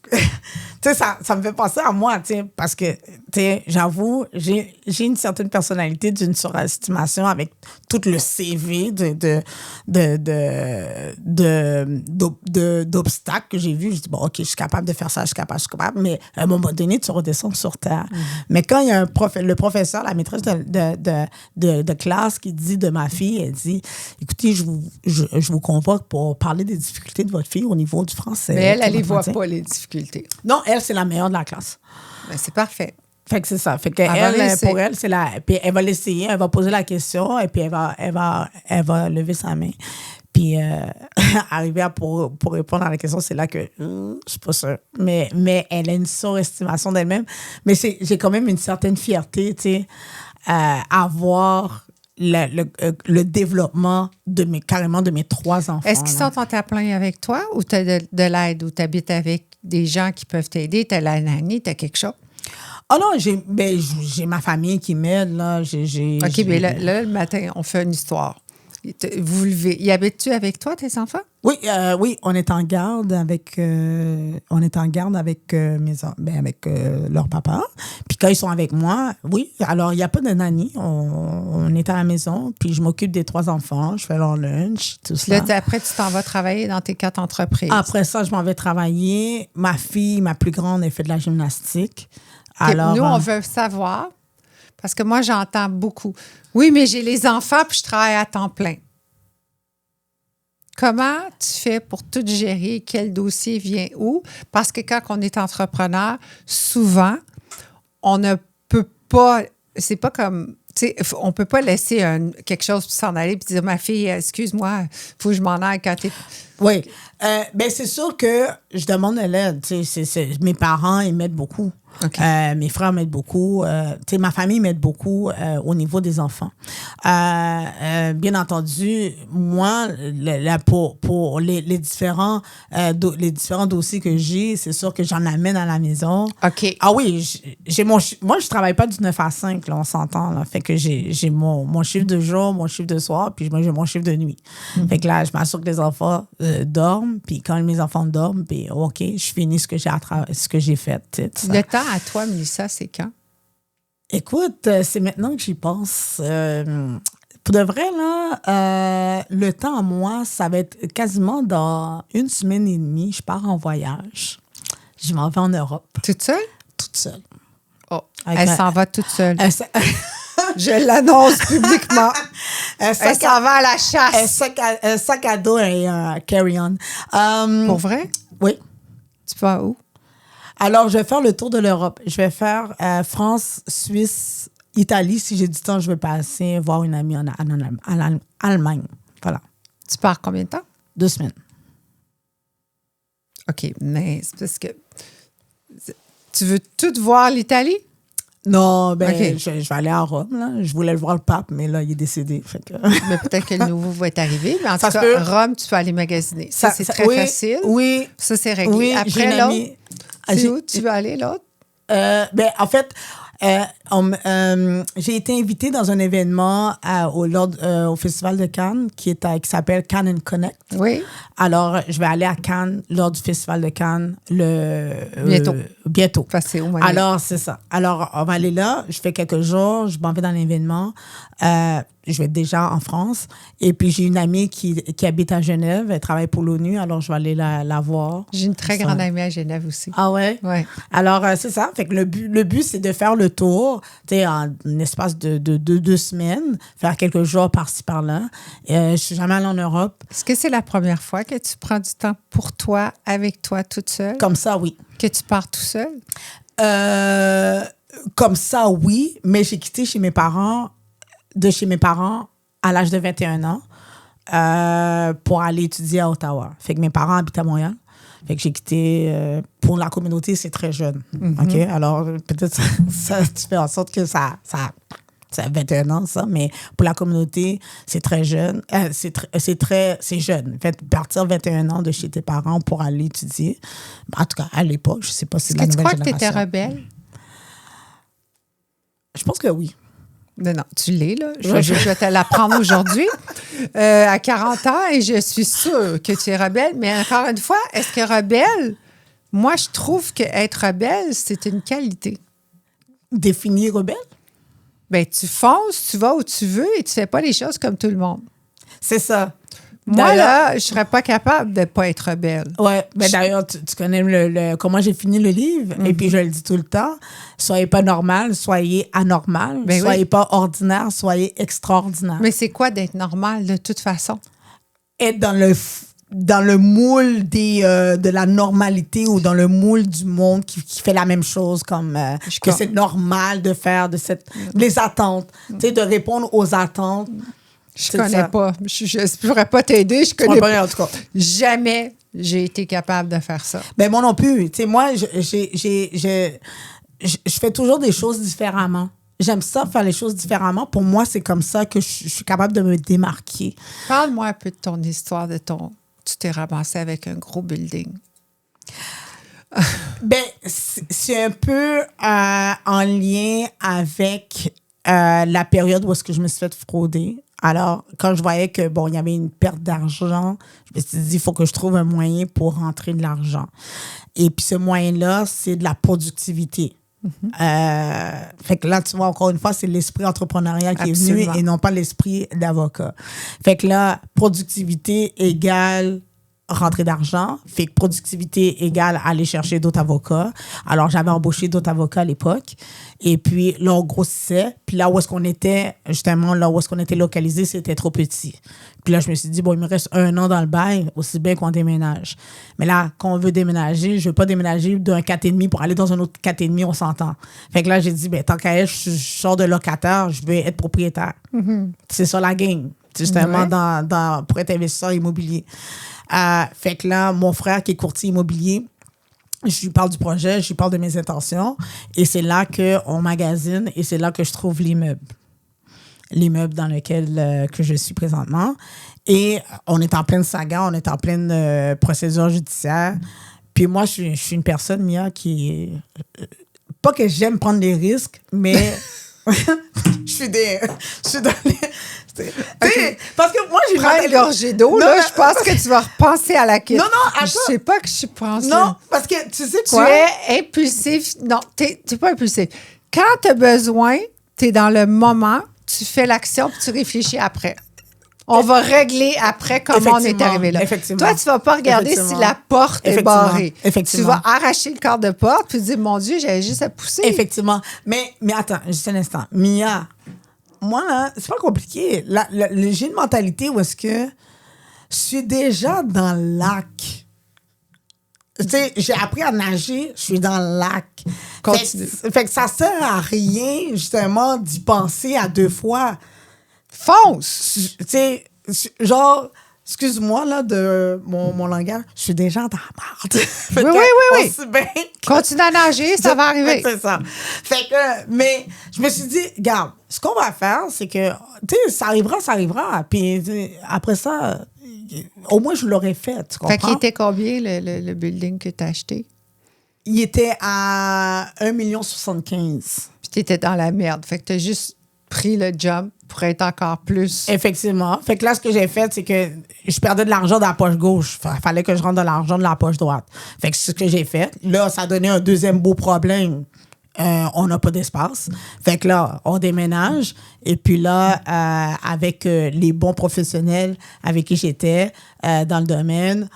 sais, ça me fait penser à moi, tu sais, parce que, tu sais, j'avoue, j'ai une certaine personnalité d'une surestimation avec tout le CV d'obstacles que j'ai vu. Je dis, bon, OK, je suis capable de faire ça, je suis capable. Mais à un moment donné, tu redescends sur terre. Mais quand il y a le professeur, la maîtresse de classe qui dit de ma fille, elle dit, écoutez, je vous convoque pour parler des difficultés de votre fille au niveau du français. Mais elle ne voit pas, les difficultés. Non, elle, c'est la meilleure de la classe. Ben, c'est parfait. Fait que c'est ça. Fait que pour elle, c'est la... Puis elle va l'essayer, elle va poser la question et puis elle va lever sa main. Puis arriver pour répondre à la question, c'est là que je suis pas sûre. Mais elle a une surestimation d'elle-même. Mais j'ai quand même une certaine fierté, tu sais, à voir le développement carrément de mes 3 enfants. Est-ce qu'ils sont en plein avec toi ou tu as de l'aide ou tu habites avec des gens qui peuvent t'aider? Tu as la nanny, tu as quelque chose? Oh non, j'ai ma famille qui m'aide. Là. OK, mais là, le matin, on fait une histoire. Y habites-tu avec toi, tes enfants? Oui, oui, on est en garde avec, leur papa. Puis quand ils sont avec moi, oui. Alors, il n'y a pas de nanny. On est à la maison. Puis je m'occupe des 3 enfants. Je fais leur lunch, tout ça. Là, après, tu t'en vas travailler dans tes 4 entreprises. Après ça, je m'en vais travailler. Ma fille, ma plus grande, elle fait de la gymnastique. Alors, nous, on veut savoir, parce que moi, j'entends beaucoup. Oui, mais j'ai les enfants puis je travaille à temps plein. Comment tu fais pour tout gérer? Quel dossier vient où? Parce que quand on est entrepreneur, souvent, on ne peut pas, c'est pas comme, tu sais, on peut pas laisser quelque chose puis s'en aller puis dire, ma fille, excuse-moi, il faut que je m'en aille quand t'es... Oui. Ben, c'est sûr que je demande de l'aide. Mes parents, ils m'aident beaucoup. Okay. Mes frères m'aident beaucoup. Ma famille m'aide beaucoup au niveau des enfants. Bien entendu, moi, pour les différents dossiers que j'ai, c'est sûr que j'en amène à la maison. OK. Ah oui, moi, je travaille pas du 9 à 5, là, on s'entend. Là. Fait que j'ai mon chiffre de jour, mon chiffre de soir, puis moi, j'ai mon chiffre de nuit. Mm-hmm. Fait que là, je m'assure que les enfants dorment, puis quand mes enfants dorment, puis OK, je finis ce que j'ai fait. Le temps à toi, Mélissa, c'est quand? Écoute, c'est maintenant que j'y pense. Pour de vrai, là, le temps à moi, ça va être quasiment dans 1 semaine et demie. Je pars en voyage. Je m'en vais en Europe. Toute seule? Toute seule. Oh, elle s'en va toute seule. Je l'annonce publiquement. Elle s'en va à la chasse. Un sac à dos et un carry-on. Pour vrai? Oui. Tu vas où? Alors, je vais faire le tour de l'Europe. Je vais faire France, Suisse, Italie. Si j'ai du temps, je vais passer voir une amie en Allemagne. Voilà. Tu pars combien de temps? 2 semaines. OK, mais c'est parce que... Tu veux tout voir l'Italie? Non, ben, okay. je vais aller à Rome. Là. Je voulais le voir le pape, mais là, il est décédé. Fait que... Mais peut-être que le nouveau va être arrivé. Mais en tout cas, Rome, tu peux aller magasiner. Ça c'est très facile. Oui. Ça, c'est réglé. Oui, après, l'autre, c'est où tu veux aller, l'autre? Ben, en fait... j'ai été invitée dans un événement au Festival de Cannes qui s'appelle Cannes & Connect. Oui. Alors, je vais aller à Cannes lors du Festival de Cannes bientôt. Facile, alors, c'est ça. Alors, on va aller là. Je fais quelques jours. Je m'en vais dans l'événement. Je vais être déjà en France. Et puis, j'ai une amie qui habite à Genève. Elle travaille pour l'ONU. Alors, je vais aller la voir. J'ai une très grande amie à Genève aussi. Ah ouais? Oui. Alors, c'est ça. Fait que le but, c'est de faire le tour, tu sais, en un espace de 2 semaines, faire quelques jours par-ci, par-là. Je suis jamais allée en Europe. Est-ce que c'est la première fois que tu prends du temps pour toi, avec toi, toute seule? Comme ça, oui. Que tu pars tout seul? Comme ça, oui. Mais j'ai quitté chez mes parents à l'âge de 21 ans pour aller étudier à Ottawa. Fait que mes parents habitent à Montréal. Fait que j'ai quitté... pour la communauté, c'est très jeune. Mm-hmm. OK? Alors, peut-être ça tu fais en sorte que ça a 21 ans, ça. Mais pour la communauté, c'est très jeune. C'est jeune. En fait, partir 21 ans de chez tes parents pour aller étudier. En tout cas, à l'époque, je ne sais pas si c'est la nouvelle génération. Est-ce que tu crois que tu étais rebelle? Je pense que oui. Non, tu l'es, là. Je vais te l'apprendre aujourd'hui, à 40 ans, et je suis sûre que tu es rebelle. Mais encore une fois, est-ce que rebelle, moi, je trouve qu'être rebelle, c'est une qualité. Définir rebelle? Bien, tu fonces, tu vas où tu veux et tu fais pas les choses comme tout le monde. C'est ça. Moi, là, je serais pas capable de pas être rebelle. Oui, mais d'ailleurs, tu connais comment j'ai fini le livre, et puis je le dis tout le temps, soyez pas normal, soyez anormal, soyez pas ordinaire, soyez extraordinaire. Mais c'est quoi d'être normal de toute façon? Être dans le moule de la normalité ou dans le moule du monde qui fait la même chose, comme que c'est normal de faire les attentes, tu sais, de répondre aux attentes. Je connais pas. Je ne pourrais pas t'aider. Je connais pas. En tout cas. Jamais j'ai été capable de faire ça. Ben moi non plus. Tu sais, moi, je fais toujours des choses différemment. J'aime ça, faire les choses différemment. Pour moi, c'est comme ça que je suis capable de me démarquer. Parle-moi un peu de ton histoire, tu t'es ramassé avec un gros building. Ben, c'est un peu en lien avec la période où est-ce que je me suis fait frauder. Alors, quand je voyais que, bon, il y avait une perte d'argent, je me suis dit, il faut que je trouve un moyen pour rentrer de l'argent. Et puis, ce moyen-là, c'est de la productivité. Fait que là, tu vois, encore une fois, c'est l'esprit entrepreneurial qui Absolument. est venu et non pas l'esprit d'avocat. Fait que là, productivité égale rentrée d'argent. Fait que productivité égale aller chercher d'autres avocats. Alors, j'avais embauché d'autres avocats à l'époque. Et puis, là, on grossissait. Puis là où est-ce qu'on était, justement, là où est-ce qu'on était localisé, c'était trop petit. Puis là, je me suis dit, bon, il me reste 1 an dans le bail, aussi bien qu'on déménage. Mais là, quand on veut déménager, je veux pas déménager d'un 4,5 pour aller dans un autre 4,5, on s'entend. Fait que là, j'ai dit, ben, tant qu'à être, je sors de locataire, je veux être propriétaire. C'est ça la game. C'est justement pour être investisseur immobilier. Fait que là, mon frère qui est courtier immobilier, je lui parle du projet, je lui parle de mes intentions. Et c'est là qu'on magasine et c'est là que je trouve l'immeuble. L'immeuble dans lequel que je suis présentement. Et on est en pleine saga, on est en pleine procédure judiciaire. Puis moi, je suis une personne, Mia, qui... pas que j'aime prendre des risques, mais... je suis dans les... Okay. Parce que moi, j'ai Prends une gorgée d'eau, là, je pense que tu vas repenser à la question. Non, attends. Je sais pas que je pense. Non, là. parce que tu sais Tu quoi? es impulsif. Non, t'es pas impulsif. Quand tu as besoin, tu es dans le moment, tu fais l'action puis tu réfléchis après. On va régler après comment on est arrivé là. Effectivement. Toi, tu vas pas regarder si la porte est barrée. Tu vas arracher le corps de porte puis dire, mon Dieu, j'avais juste à pousser. Effectivement. Mais attends, juste un instant. Mia, moi, là, c'est pas compliqué. J'ai une mentalité où est-ce que je suis déjà dans le lac. Tu sais, j'ai appris à nager, je suis dans le lac. Fait que ça sert à rien, justement, d'y penser à 2 fois. Fonce! Tu sais, genre, excuse-moi, là, de mon langage, je suis déjà dans la merde. Oui. Continue à nager, ça va arriver. C'est ça. Fait que, mais je me suis dit, regarde, ce qu'on va faire, c'est que, tu sais, ça arrivera. Puis après ça, au moins, je l'aurais fait, tu comprends? Fait qu'il était combien, le building que tu as acheté? Il était à 1,75 million. Puis tu étais dans la merde. Fait que tu as juste pris le job pour être encore plus... Effectivement. Fait que là, ce que j'ai fait, c'est que je perdais de l'argent dans la poche gauche. Fallait que je rentre de l'argent dans la poche droite. Fait que c'est ce que j'ai fait. Là, ça a donné un deuxième beau problème. On n'a pas d'espace. Fait que là, on déménage. Et puis là, avec les bons professionnels avec qui j'étais dans le domaine,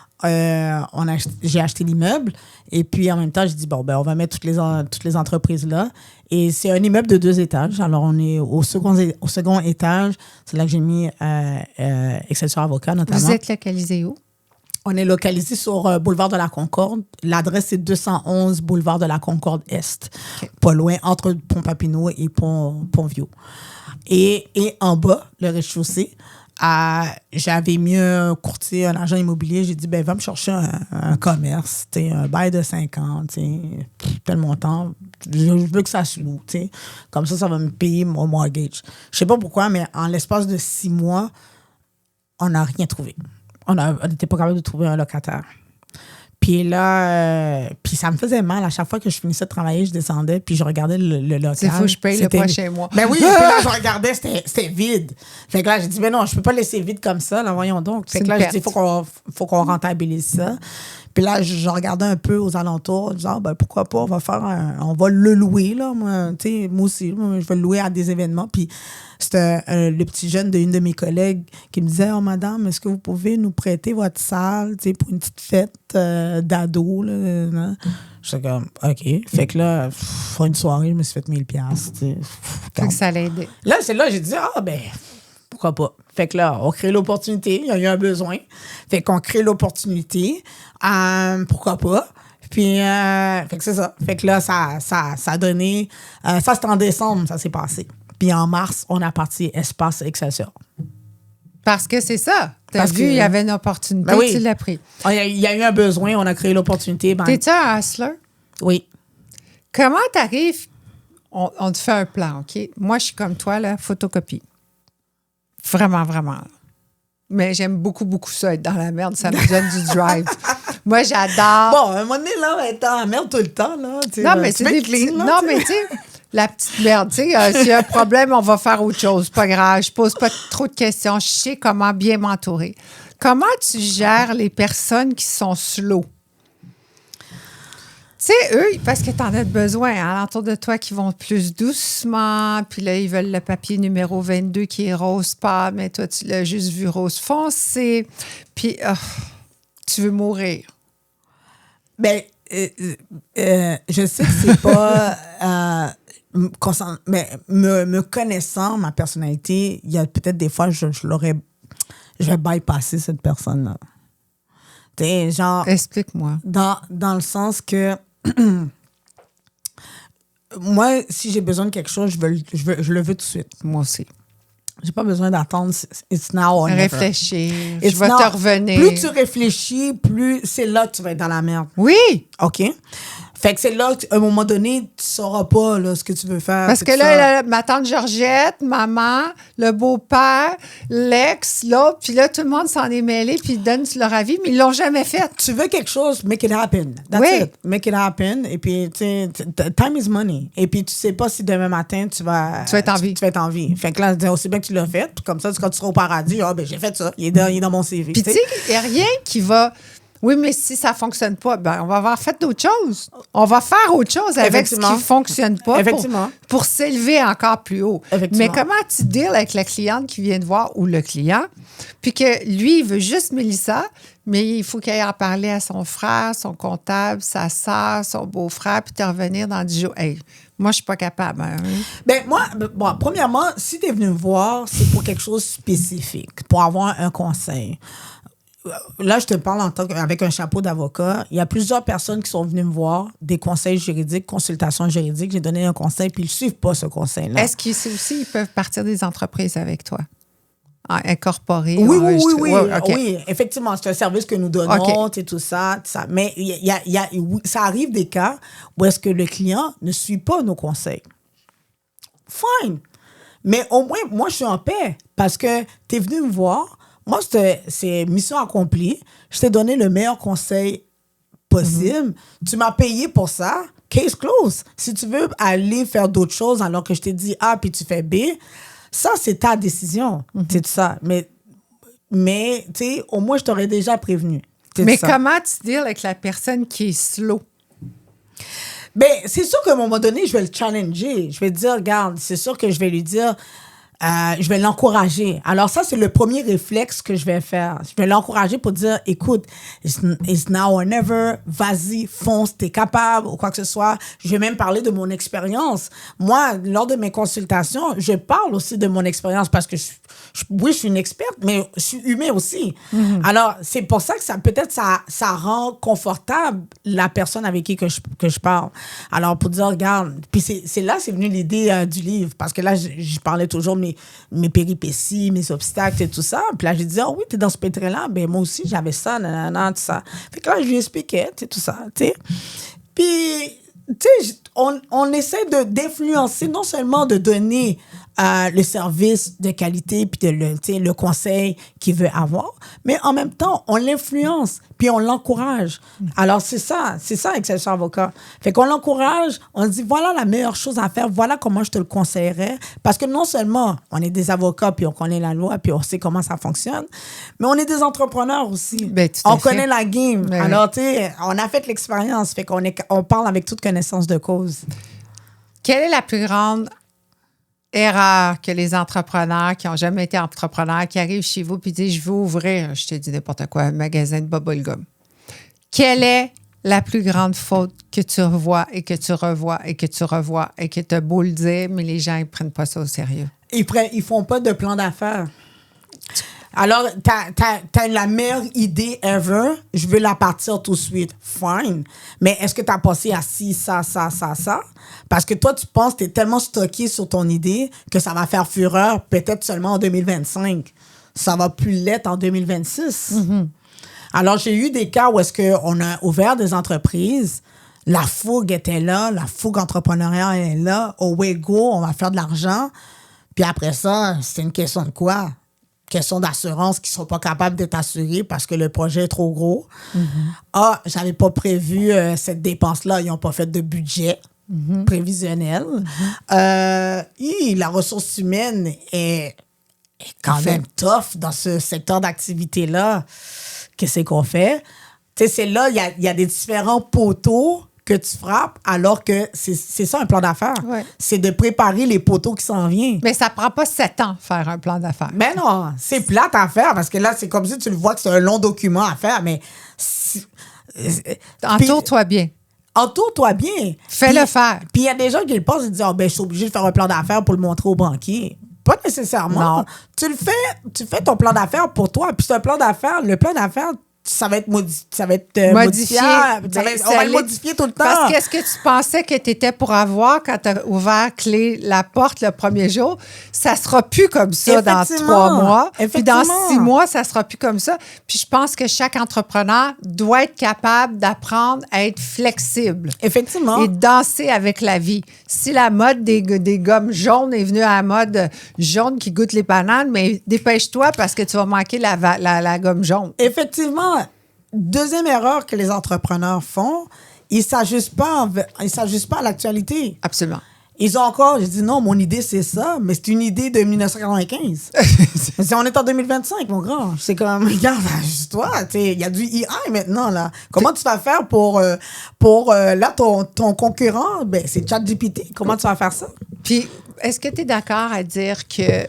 j'ai acheté l'immeuble. Et puis, en même temps, j'ai dit, bon, ben, on va mettre toutes les entreprises là. Et c'est un immeuble de 2 étages. Alors, on est au second étage. C'est là que j'ai mis Excelsior Avocat, notamment. Vous êtes localisé où? On est localisé sur Boulevard de la Concorde. L'adresse, c'est 211 Boulevard de la Concorde Est. Okay. Pas loin, entre Pont-Papineau et Pont-Vieux. Et en bas, le rez-de-chaussée, j'avais mis un courtier, un agent immobilier. J'ai dit, ben, va me chercher un commerce, un bail de 5 ans, tel montant. Je veux que ça se loue, comme ça va me payer mon mortgage. Je sais pas pourquoi, mais en l'espace de 6 mois, on n'a rien trouvé. On n'était pas capable de trouver un locataire. Puis là, puis ça me faisait mal. À chaque fois que je finissais de travailler, je descendais, puis je regardais le local. C'est fou, je paye le prochain mois. Ben oui, puis là, je regardais, c'était vide. Fait que là, j'ai dit, ben non, je peux pas laisser vide comme ça, là, voyons donc. Fait que là, j'ai dit, faut qu'on rentabilise ça. Puis là, je regardais un peu aux alentours, disant, ben pourquoi pas, on va le louer, là. Moi aussi, je vais le louer à des événements. Puis c'était le petit jeune d'une de mes collègues qui me disait, oh madame, est-ce que vous pouvez nous prêter votre salle, pour une petite fête d'ado, là. J'étais comme, OK. Fait que là, pour une soirée, je me suis fait 1000$. Fait que ça l'a aidé. Là, c'est là, j'ai dit, ben, pourquoi pas? Fait que là, on crée l'opportunité. Il y a eu un besoin. Fait qu'on crée l'opportunité. Pourquoi pas? Puis, fait que c'est ça. Fait que là, ça a donné... ça, c'était en décembre, ça s'est passé. Puis en mars, on a parti Espace Excelsior. Parce que c'est ça. T'as vu, il y avait une opportunité, ben oui. Tu l'as pris. Il y a eu un besoin, on a créé l'opportunité. Ben, t'es-tu un hustler? Oui. Comment t'arrives... On te fait un plan, OK? Moi, je suis comme toi, là, photocopie. Vraiment, vraiment. Mais j'aime beaucoup, beaucoup ça, être dans la merde. Ça me donne du drive. Moi, j'adore... Bon, à un moment donné, là, être dans la merde tout le temps, là. Non, mais c'est des clean, là. Non, mais tu sais, la petite merde. Tu sais, s'il y a un problème, on va faire autre chose. Pas grave. Je pose pas trop de questions. Je sais comment bien m'entourer. Comment tu gères les personnes qui sont slow? Tu sais, eux, parce que tu en as besoin, hein, alentour de toi, qui vont plus doucement, puis là, ils veulent le papier numéro 22 qui est rose pâle, mais toi, tu l'as juste vu rose foncé, puis tu veux mourir. Ben, je sais que c'est pas... mais me connaissant, ma personnalité, il y a peut-être des fois, je vais bypasser cette personne-là. Tu sais, genre... Explique-moi. Dans le sens que... moi, si j'ai besoin de quelque chose, je le veux tout de suite. Moi aussi. J'ai pas besoin d'attendre. It's now or never. Réfléchir. Je vais te revenir. Plus tu réfléchis, plus c'est là que tu vas être dans la merde. Oui! OK? Fait que c'est là qu'à un moment donné, tu sauras pas là, ce que tu veux faire. Parce que là, ma tante Georgette, maman, le beau-père, l'ex, là, puis là, tout le monde s'en est mêlé, puis ils donnent leur avis, mais ils l'ont jamais fait. Tu veux quelque chose, make it happen. That's Oui. it. Make it happen. Et puis, tu sais, time is money. Et puis, tu sais pas si demain matin, tu vas être en vie. Tu vas être en vie. Fait que là, aussi bien que tu l'as fait. Comme ça, quand tu seras au paradis, ben j'ai fait ça. Il est dans mon CV. Puis tu sais, il n'y a rien qui va... Oui, mais si ça ne fonctionne pas, ben on va avoir fait d'autres choses. On va faire autre chose avec ce qui ne fonctionne pas pour s'élever encore plus haut. Mais comment tu deals avec la cliente qui vient te voir ou le client, puis que lui, il veut juste Mélissa, mais il faut qu'il aille en parler à son frère, son comptable, sa soeur, son beau-frère, puis te revenir dans 10 jours. Hey, moi, je ne suis pas capable. Hein. Ben, moi, premièrement, si tu es venu me voir, c'est pour quelque chose de spécifique, pour avoir un conseil. Là, je te parle avec un chapeau d'avocat. Il y a plusieurs personnes qui sont venues me voir, des conseils juridiques, consultations juridiques. J'ai donné un conseil, puis ils ne suivent pas ce conseil-là. Est-ce qu'ils aussi, ils peuvent partir des entreprises avec toi? Incorporer? Oui, effectivement, c'est un service que nous donnons, tout ça. Mais ça arrive des cas où est-ce que le client ne suit pas nos conseils. Fine. Mais au moins, moi, je suis en paix parce que tu es venu me voir. Moi, c'est mission accomplie. Je t'ai donné le meilleur conseil possible. Tu m'as payé pour ça. Case close. Si tu veux aller faire d'autres choses alors que je t'ai dit A puis tu fais B, ça, c'est ta décision. C'est ça. Mais tu sais, au moins, je t'aurais déjà prévenu. Mais comment tu deals avec la personne qui est slow? Ben, c'est sûr qu'à un moment donné, je vais le challenger. Je vais dire, regarde, c'est sûr que je vais lui dire... je vais l'encourager. Alors ça, c'est le premier réflexe que je vais faire. Je vais l'encourager pour dire, écoute, it's now or never, vas-y, fonce, t'es capable ou quoi que ce soit. Je vais même parler de mon expérience. Moi, lors de mes consultations, je parle aussi de mon expérience parce que oui, je suis une experte, mais je suis humain aussi. Alors, c'est pour ça que peut-être ça rend confortable la personne avec qui que je parle. Alors, pour dire, regarde, puis c'est venu l'idée du livre parce que là, je parlais toujours mes péripéties, mes obstacles et tout ça. Puis là, j'ai dit, oui, t'es dans ce pétrin-là. Ben, moi aussi, j'avais ça, nanana, tout ça. Fait que là, je lui expliquais, tout ça, tu sais. Puis, tu sais, on essaie d'influencer, non seulement de donner le service de qualité puis le conseil qu'il veut avoir, mais en même temps, on l'influence puis on l'encourage. Alors, c'est ça Excelsior Avocat. Fait qu'on l'encourage, on dit, voilà la meilleure chose à faire, voilà comment je te le conseillerais. Parce que non seulement on est des avocats puis on connaît la loi puis on sait comment ça fonctionne, mais on est des entrepreneurs aussi. Ben, on connaît la game. Ben, alors, tu sais, on a fait l'expérience. Fait on parle avec toute connaissance de cause. Quelle est la plus grande erreur que les entrepreneurs qui n'ont jamais été entrepreneurs, qui arrivent chez vous et disent, je veux ouvrir, je te dis n'importe quoi, un magasin de bubblegum. Quelle est la plus grande faute que tu revois et que tu revois et que tu revois et que tu as beau le dire, mais les gens ne prennent pas ça au sérieux? Ils font pas de plan d'affaires. Alors, t'as la meilleure idée ever, je veux la partir tout de suite. Fine. Mais est-ce que t'as passé à ci, ça? Parce que toi, tu penses que t'es tellement stocké sur ton idée que ça va faire fureur peut-être seulement en 2025. Ça va plus l'être en 2026. Alors, j'ai eu des cas où est-ce qu'on a ouvert des entreprises, la fougue était là, la fougue entrepreneuriale est là, au way go, on va faire de l'argent. Puis après ça, c'est une question de quoi? Question d'assurance qui ne sont pas capables d'être assurés parce que le projet est trop gros. J'avais pas prévu cette dépense-là. Ils n'ont pas fait de budget. prévisionnel. La ressource humaine est quand même tough dans ce secteur d'activité-là. Qu'est-ce qu'on fait? Tu sais, c'est là, il y a des différents poteaux que tu frappes, alors que c'est ça un plan d'affaires. Ouais. C'est de préparer les poteaux qui s'en viennent. Mais ça prend pas 7 ans faire un plan d'affaires. Mais non, c'est plate à faire, parce que là, c'est comme si tu le vois que c'est un long document à faire, mais... Entoure-toi bien. Entoure-toi bien. Fais-le faire. Puis il y a des gens qui le pensent et disent, je suis obligé de faire un plan d'affaires pour le montrer au banquier. Pas nécessairement. Non. Tu fais ton plan d'affaires pour toi. Puis c'est un plan d'affaires. Le plan d'affaires, ça va être modifié. Modifié. On va le modifier tout le temps. Parce qu'est-ce que tu pensais que tu étais pour avoir quand tu as ouvert la porte le premier jour? Ça sera plus comme ça dans 3 mois. Puis dans 6 mois, ça sera plus comme ça. Puis je pense que chaque entrepreneur doit être capable d'apprendre à être flexible. Effectivement. Et danser avec la vie. Si la mode des gommes jaunes est venue à la mode jaune qui goûte les bananes, mais dépêche-toi parce que tu vas manquer la gomme jaune. Effectivement. Deuxième erreur que les entrepreneurs font, ils ne s'ajustent pas à l'actualité. Absolument. J'ai dit non, mon idée c'est ça, mais c'est une idée de 1995. On est en 2025, mon grand. C'est comme, regarde, ajuste-toi. Il y a du AI maintenant, là. Comment tu vas faire pour là, ton concurrent, c'est ChatGPT. Comment tu vas faire ça? Puis, est-ce que tu es d'accord à dire que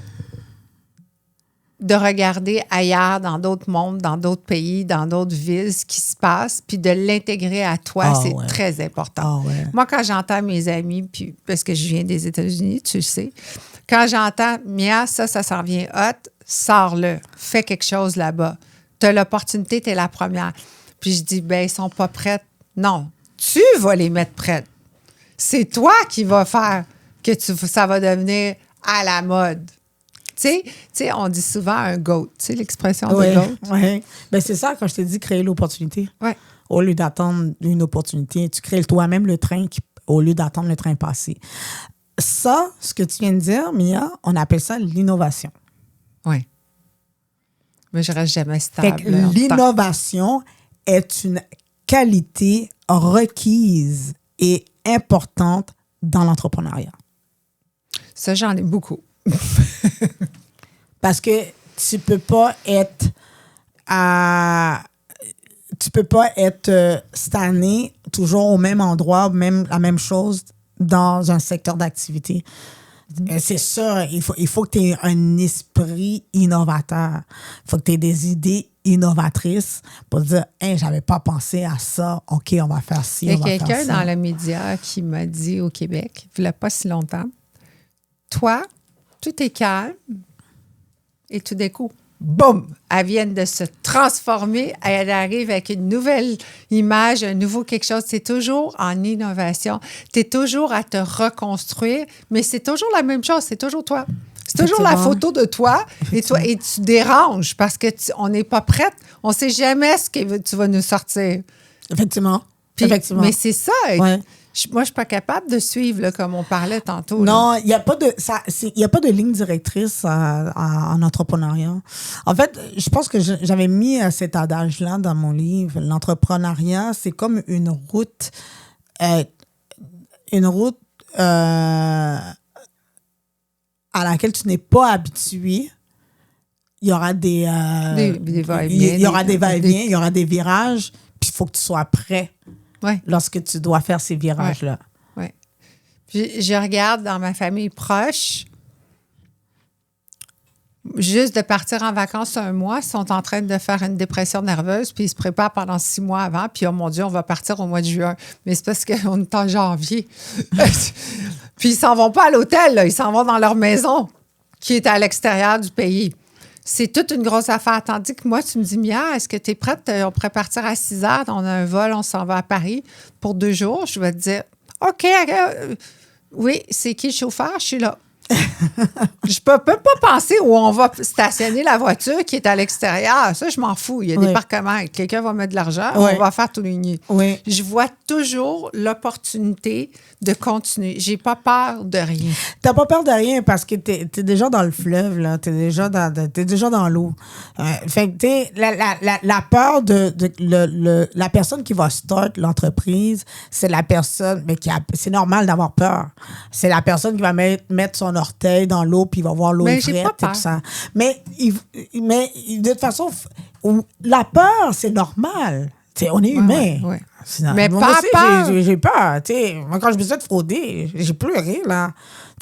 de regarder ailleurs, dans d'autres mondes, dans d'autres pays, dans d'autres villes, ce qui se passe, puis de l'intégrer à toi, c'est très important. Moi, quand j'entends mes amis, puis parce que je viens des États-Unis, tu le sais, quand j'entends « Mia, ça s'en vient hot », sors-le, fais quelque chose là-bas. Tu as l'opportunité, tu es la première. Puis je dis « ils sont pas prêtes. » Non, tu vas les mettre prêtes. C'est toi qui vas faire que ça va devenir à la mode. Tu sais, on dit souvent un GOAT, tu sais, l'expression de GOAT. Oui, c'est ça, quand je t'ai dit créer l'opportunité. Ouais. Au lieu d'attendre une opportunité, tu crées toi-même le train au lieu d'attendre le train passer. Ça, ce que tu viens de dire, Mia, on appelle ça l'innovation. Oui. Mais je reste jamais stable. L'innovation est une qualité requise et importante dans l'entrepreneuriat. Ça, j'en ai beaucoup. Parce que tu peux pas être stagné toujours au même endroit, même la même chose dans un secteur d'activité. C'est ça, il faut que tu aies un esprit innovateur. Il faut que tu aies des idées innovatrices pour dire « Hey, j'avais pas pensé à ça. OK, on va faire ci, on va faire ça. » Il y a quelqu'un dans le média qui m'a dit au Québec, il n'y a pas si longtemps, « Toi, tout est calme et tout d'un coup, boum, elle vient de se transformer, elle arrive avec une nouvelle image, un nouveau quelque chose. C'est toujours en innovation. Tu es toujours à te reconstruire, mais c'est toujours la même chose, c'est toujours toi. C'est toujours la photo de toi et tu déranges parce qu'on n'est pas prête. On ne sait jamais ce que tu vas nous sortir. Effectivement. Mais c'est ça. Ouais. Moi, je ne suis pas capable de suivre, là, comme on parlait tantôt. Non, il n'y a pas de ligne directrice en entrepreneuriat. En fait, je pense que j'avais mis cet adage-là dans mon livre. L'entrepreneuriat, c'est comme une route à laquelle tu n'es pas habitué. Il y aura des va-et-vient, il y aura des va-et-vient, il y aura des virages, puis il faut que tu sois prêt. Ouais. Lorsque tu dois faire ces virages-là. Oui. Ouais. Je regarde dans ma famille proche, juste de partir en vacances 1 mois, ils sont en train de faire une dépression nerveuse, puis ils se préparent pendant 6 mois avant, puis oh mon Dieu, on va partir au mois de juin. Mais c'est parce qu'on est en janvier. Puis ils s'en vont pas à l'hôtel, là, ils s'en vont dans leur maison, qui est à l'extérieur du pays. C'est toute une grosse affaire. Tandis que moi, tu me dis, Mia, est-ce que tu es prête? On pourrait partir à 6 heures. On a un vol, on s'en va à Paris pour 2 jours. Je vais te dire, OK, oui, c'est qui le chauffeur? Je suis là. Je peux pas penser où on va stationner la voiture qui est à l'extérieur. Ça, je m'en fous. Il y a des parcomètres. Quelqu'un va mettre de l'argent, on va faire tout l'union. Oui. Je vois toujours l'opportunité de continuer. J'ai pas peur de rien. T'as pas peur de rien parce que t'es déjà dans le fleuve, là. T'es déjà dans l'eau. Fait que la peur la personne qui va start l'entreprise, c'est la personne, mais c'est normal d'avoir peur. C'est la personne qui va mettre son orteil dans l'eau puis il va voir l'eau frette et tout ça. Mais de toute façon, la peur, c'est normal. T'sais, on est humain. Ouais. Mais moi pas aussi, peur. j'ai peur. Moi, quand je me suis fait frauder, j'ai pleuré, là.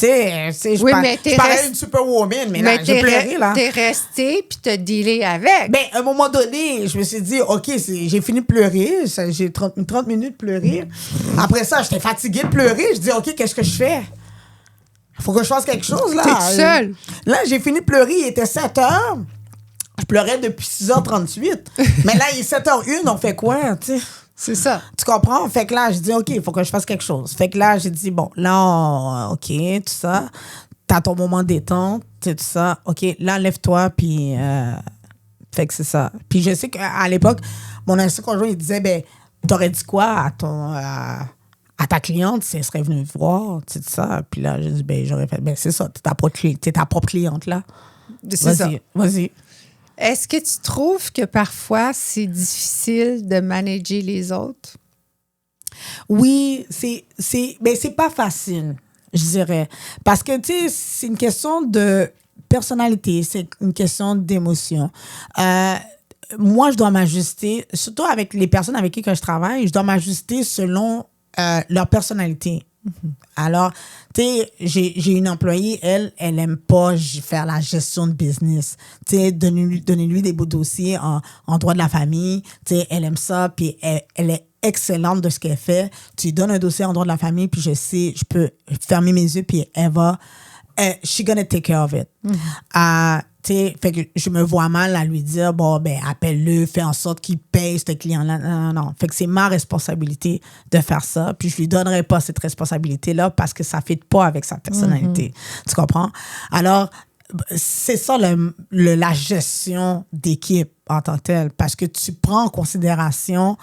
Je parais une superwoman, mais là, j'ai pleuré, là. T'es resté puis t'as dealé avec. Ben, à un moment donné, je me suis dit, OK, j'ai fini de pleurer. J'ai 30 minutes de pleurer. Après ça, j'étais fatiguée de pleurer. Je dis, OK, qu'est-ce que je fais? Faut que je fasse quelque chose, là. T'es seule. Là, j'ai fini de pleurer. Il était 7 heures. Je pleurais depuis 6h38. Mais là, il est 7h01. On fait quoi, tu sais? C'est ça. Tu comprends? Fait que là, je dis, OK, il faut que je fasse quelque chose. Fait que là, j'ai dit, bon, là, OK, tout ça. T'as ton moment de détente, tout ça. OK, là, lève-toi, puis... fait que c'est ça. Puis je sais qu'à l'époque, mon ancien conjoint, il disait, ben, t'aurais dit quoi à ta cliente si elle serait venue te voir, tout ça. Puis là, j'ai dit, ben, j'aurais fait, ben, c'est ça, t'es ta propre cliente, là. C'est ça. Vas-y. Est-ce que tu trouves que parfois, c'est difficile de manager les autres? Oui, mais c'est pas facile, je dirais. Parce que, tu sais, c'est une question de personnalité, c'est une question d'émotion. Moi, je dois m'ajuster, surtout avec les personnes avec qui que je travaille, je dois m'ajuster selon leur personnalité. Mm-hmm. Alors, tu sais, j'ai une employée, elle aime pas faire la gestion de business. Tu sais, donnez-lui des beaux dossiers en droit de la famille. Tu sais, elle aime ça, puis elle est excellente de ce qu'elle fait. Tu lui donnes un dossier en droit de la famille, puis je sais, je peux fermer mes yeux, puis elle va... she's gonna take care of it. Mm-hmm. Fait que je me vois mal à lui dire, bon, ben, appelle-le, fais en sorte qu'il paye ce client-là. Non. Fait que c'est ma responsabilité de faire ça. Puis je lui donnerai pas cette responsabilité-là parce que ça ne fit pas avec sa personnalité. Mm-hmm. Tu comprends? Alors, c'est ça la gestion d'équipe en tant que telle. Parce que tu prends en considération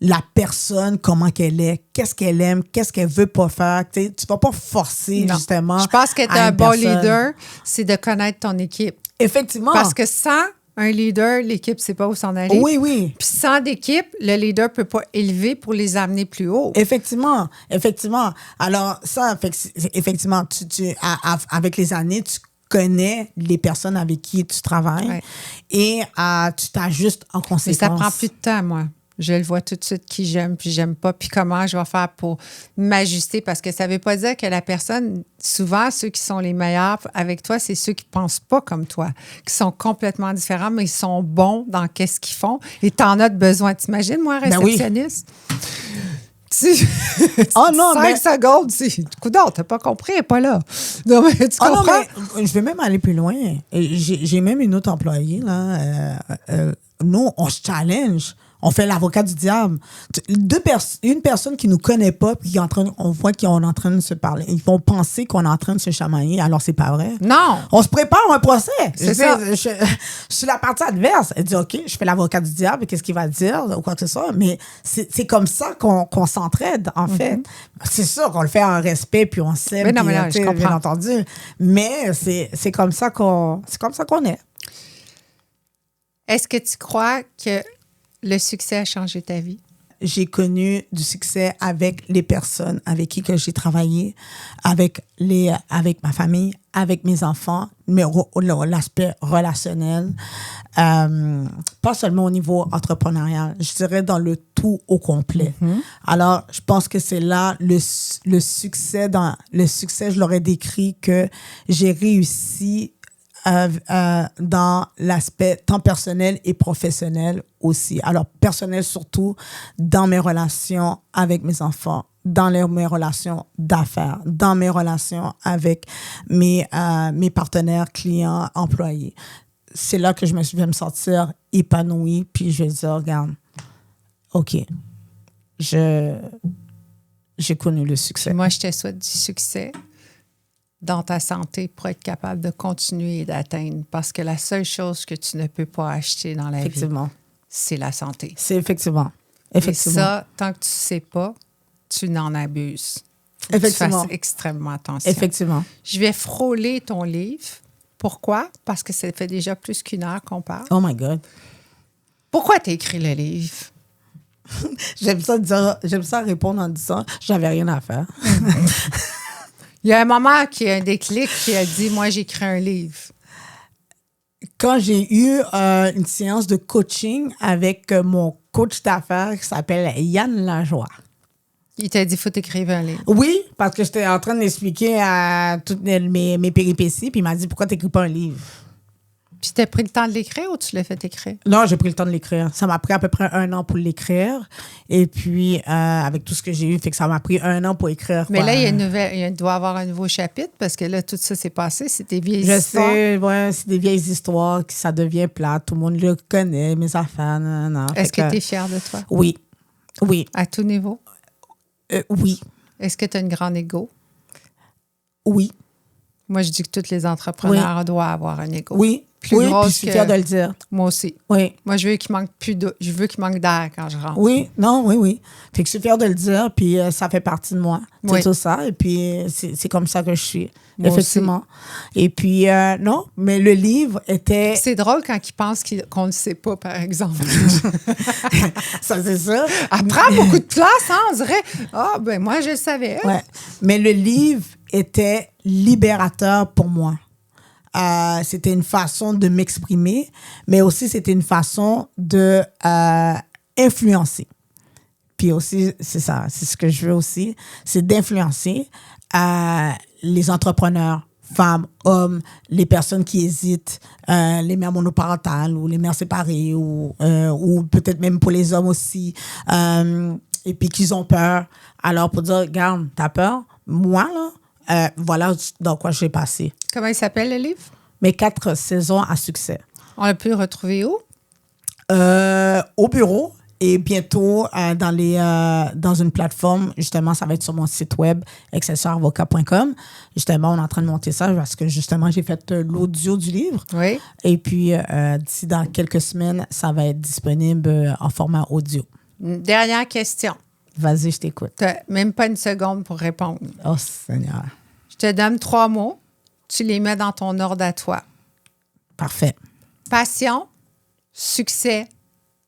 la personne, comment qu'elle est, qu'est-ce qu'elle aime, qu'est-ce qu'elle veut pas faire. Tu ne vas pas forcer, justement. Je pense qu'être un bon leader, c'est de connaître ton équipe. Effectivement. Parce que sans un leader, l'équipe ne sait pas où s'en aller. Oui. Puis sans d'équipe, le leader ne peut pas élever pour les amener plus haut. Effectivement. Alors, ça, effectivement, avec les années, tu connais les personnes avec qui tu travailles et tu t'ajustes en conséquence. Mais ça prend plus de temps, moi. Je le vois tout de suite qui j'aime puis j'aime pas, puis comment je vais faire pour m'ajuster, parce que ça veut pas dire que la personne, souvent, ceux qui sont les meilleurs avec toi, c'est ceux qui pensent pas comme toi, qui sont complètement différents, mais ils sont bons dans qu'est-ce qu'ils font et t'en as de besoin. T'imagines, moi, réceptionniste? Non, 5 secondes, coudonc, t'as pas compris, elle est pas là. Non, mais tu comprends? Non, mais je vais même aller plus loin. J'ai même une autre employée, là. Nous, on se challenge. On fait l'avocat du diable. Une personne qui ne nous connaît pas, puis on voit qu'on est en train de se parler. Ils vont penser qu'on est en train de se chamailler, alors c'est pas vrai. Non. On se prépare à un procès. C'est ça. Je suis la partie adverse. Elle dit, OK, je fais l'avocat du diable, qu'est-ce qu'il va dire, ou quoi que ce soit. Mais c'est comme ça qu'on s'entraide, en fait. C'est sûr qu'on le fait en respect, puis on s'aime. Mais non, mais là, je comprends. Bien entendu. Mais c'est comme ça qu'on est. Est-ce que tu crois que le succès a changé ta vie? J'ai connu du succès avec les personnes avec qui que j'ai travaillé, avec ma famille, avec mes enfants, mais l'aspect relationnel, pas seulement au niveau entrepreneurial, je dirais dans le tout au complet. Mm-hmm. Alors, je pense que c'est là le succès, je l'aurais décrit que j'ai réussi dans l'aspect tant personnel et professionnel aussi. Alors, personnel surtout dans mes relations avec mes enfants, dans mes relations d'affaires, dans mes relations avec mes partenaires, clients, employés. C'est là que je vais me sentir épanouie, puis je vais dire, regarde, OK, j'ai connu le succès. Puis moi, je te souhaite du succès dans ta santé pour être capable de continuer et d'atteindre. Parce que la seule chose que tu ne peux pas acheter dans la vie, Effectivement. c'est la santé. C'est effectivement. Et Effectivement. ça, tant que tu ne sais pas, tu n'en abuses. Faut que Effectivement. tu fasses extrêmement attention. Effectivement. Je vais frôler ton livre. Pourquoi? Parce que ça fait déjà plus qu'une heure qu'on parle. Oh my God. Pourquoi tu as écrit le livre? J'aime ça répondre en disant j'avais rien à faire. Il y a un moment qui a un déclic qui a dit, moi, j'écris un livre. Quand j'ai eu une séance de coaching avec mon coach d'affaires qui s'appelle Yann Lajoie. Il t'a dit, il faut t'écrire un livre. Oui, parce que j'étais en train d'expliquer à toutes mes péripéties, puis il m'a dit pourquoi tu n'écris pas un livre? Puis t'as pris le temps de l'écrire ou tu l'as fait écrire? Non, j'ai pris le temps de l'écrire. Ça m'a pris à peu près 1 an pour l'écrire. Et puis, avec tout ce que j'ai eu, fait que ça m'a pris 1 an pour écrire. Mais quoi. là, il doit y avoir un nouveau chapitre parce que là, tout ça s'est passé. C'est des vieilles Je histoires. sais, ouais, c'est des vieilles histoires, que ça devient plate. Tout le monde le connaît, mes affaires. Non. Est-ce que tu es fière de toi? Oui. Oui. À tout niveau? Oui. Est-ce que tu as une grande ego? Oui. Moi, je dis que tous les entrepreneurs doivent avoir un ego. Oui. Plus oui, grosse puis je suis que- fière de le dire. Moi aussi. Oui. Moi, je veux qu'il manque d'air quand je rentre. Oui, non, oui. Fait que je suis fière de le dire, puis ça fait partie de moi. C'est Oui. tout ça, et puis c'est comme ça que je suis, Moi effectivement. Et puis, non, mais le livre était... C'est drôle quand ils pensent qu'on ne le sait pas, par exemple. Ça, c'est ça. Elle prend beaucoup de place, hein? On dirait, ben moi, je le savais. Ouais. Mais le livre était libérateur pour moi. C'était une façon de m'exprimer, mais aussi c'était une façon de influencer. Puis aussi, c'est ça, c'est ce que je veux aussi, c'est d'influencer les entrepreneurs, femmes, hommes, les personnes qui hésitent, les mères monoparentales ou les mères séparées ou peut-être même pour les hommes aussi, et puis qu'ils ont peur. Alors pour dire, regarde, t'as peur? Moi, là, voilà dans quoi j'ai passé. Comment il s'appelle, le livre? Mes 4 saisons à succès. On l'a pu retrouver où? Au bureau et bientôt dans une plateforme. Justement, ça va être sur mon site web, excelsioravocat.com. Justement, on est en train de monter ça parce que justement, j'ai fait l'audio du livre. Oui. Et puis, d'ici dans quelques semaines, ça va être disponible en format audio. Une dernière question. Vas-y, je t'écoute. Tu n'as même pas une seconde pour répondre. Oh, Seigneur. Je te donne 3 mots. Tu les mets dans ton ordre à toi. Parfait. Passion, succès,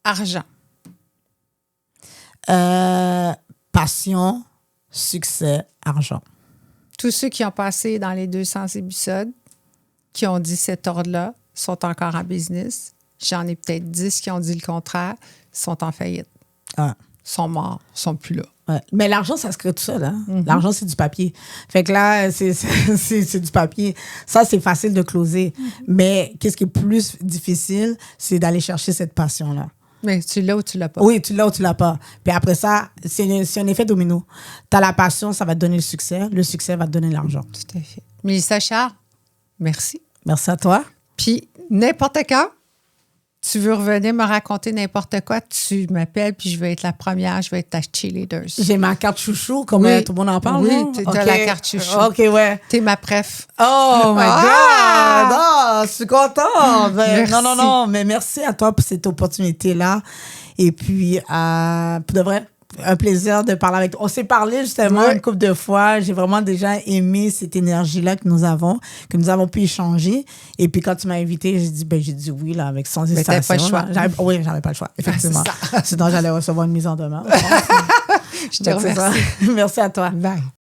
argent. Passion, succès, argent. Tous ceux qui ont passé dans les 200 épisodes, qui ont dit cet ordre-là, sont encore en business. J'en ai peut-être 10 qui ont dit le contraire, sont en faillite, Ah. sont morts, sont plus là. Ouais. Mais l'argent, ça se crée tout seul. Hein? L'argent, c'est du papier. Fait que là, c'est du papier. Ça, c'est facile de closer. Mais qu'est-ce qui est plus difficile, c'est d'aller chercher cette passion-là. Mais tu l'as ou tu l'as pas. Oui, tu l'as ou tu l'as pas. Puis après ça, c'est un effet domino. Tu as la passion, ça va te donner le succès. Le succès va te donner l'argent. Tout à fait. Mélissa Charles, merci. Merci à toi. Puis, n'importe quand, tu veux revenir me raconter n'importe quoi, tu m'appelles, puis je vais être la première, je vais être ta cheerleader. J'ai ma carte chouchou, comme Oui. tout le monde en parle. Oui, non? t'as la carte chouchou. OK, ouais. T'es ma préf. Oh my Ah! God! Oh, je suis contente! Merci. Non, mais merci à toi pour cette opportunité-là. Et puis, pour de vrai, un plaisir de parler avec toi. On s'est parlé justement Ouais. une couple de fois. J'ai vraiment déjà aimé cette énergie-là que nous avons pu échanger. Et puis, quand tu m'as invité, j'ai dit oui, là, avec sans Mais t'avais hésitation. pas le choix. là. Oui, j'avais pas le choix, effectivement. c'est Sinon, j'allais recevoir une mise en demeure. Je te Donc, c'est ça. remercie. Merci à toi. Bye.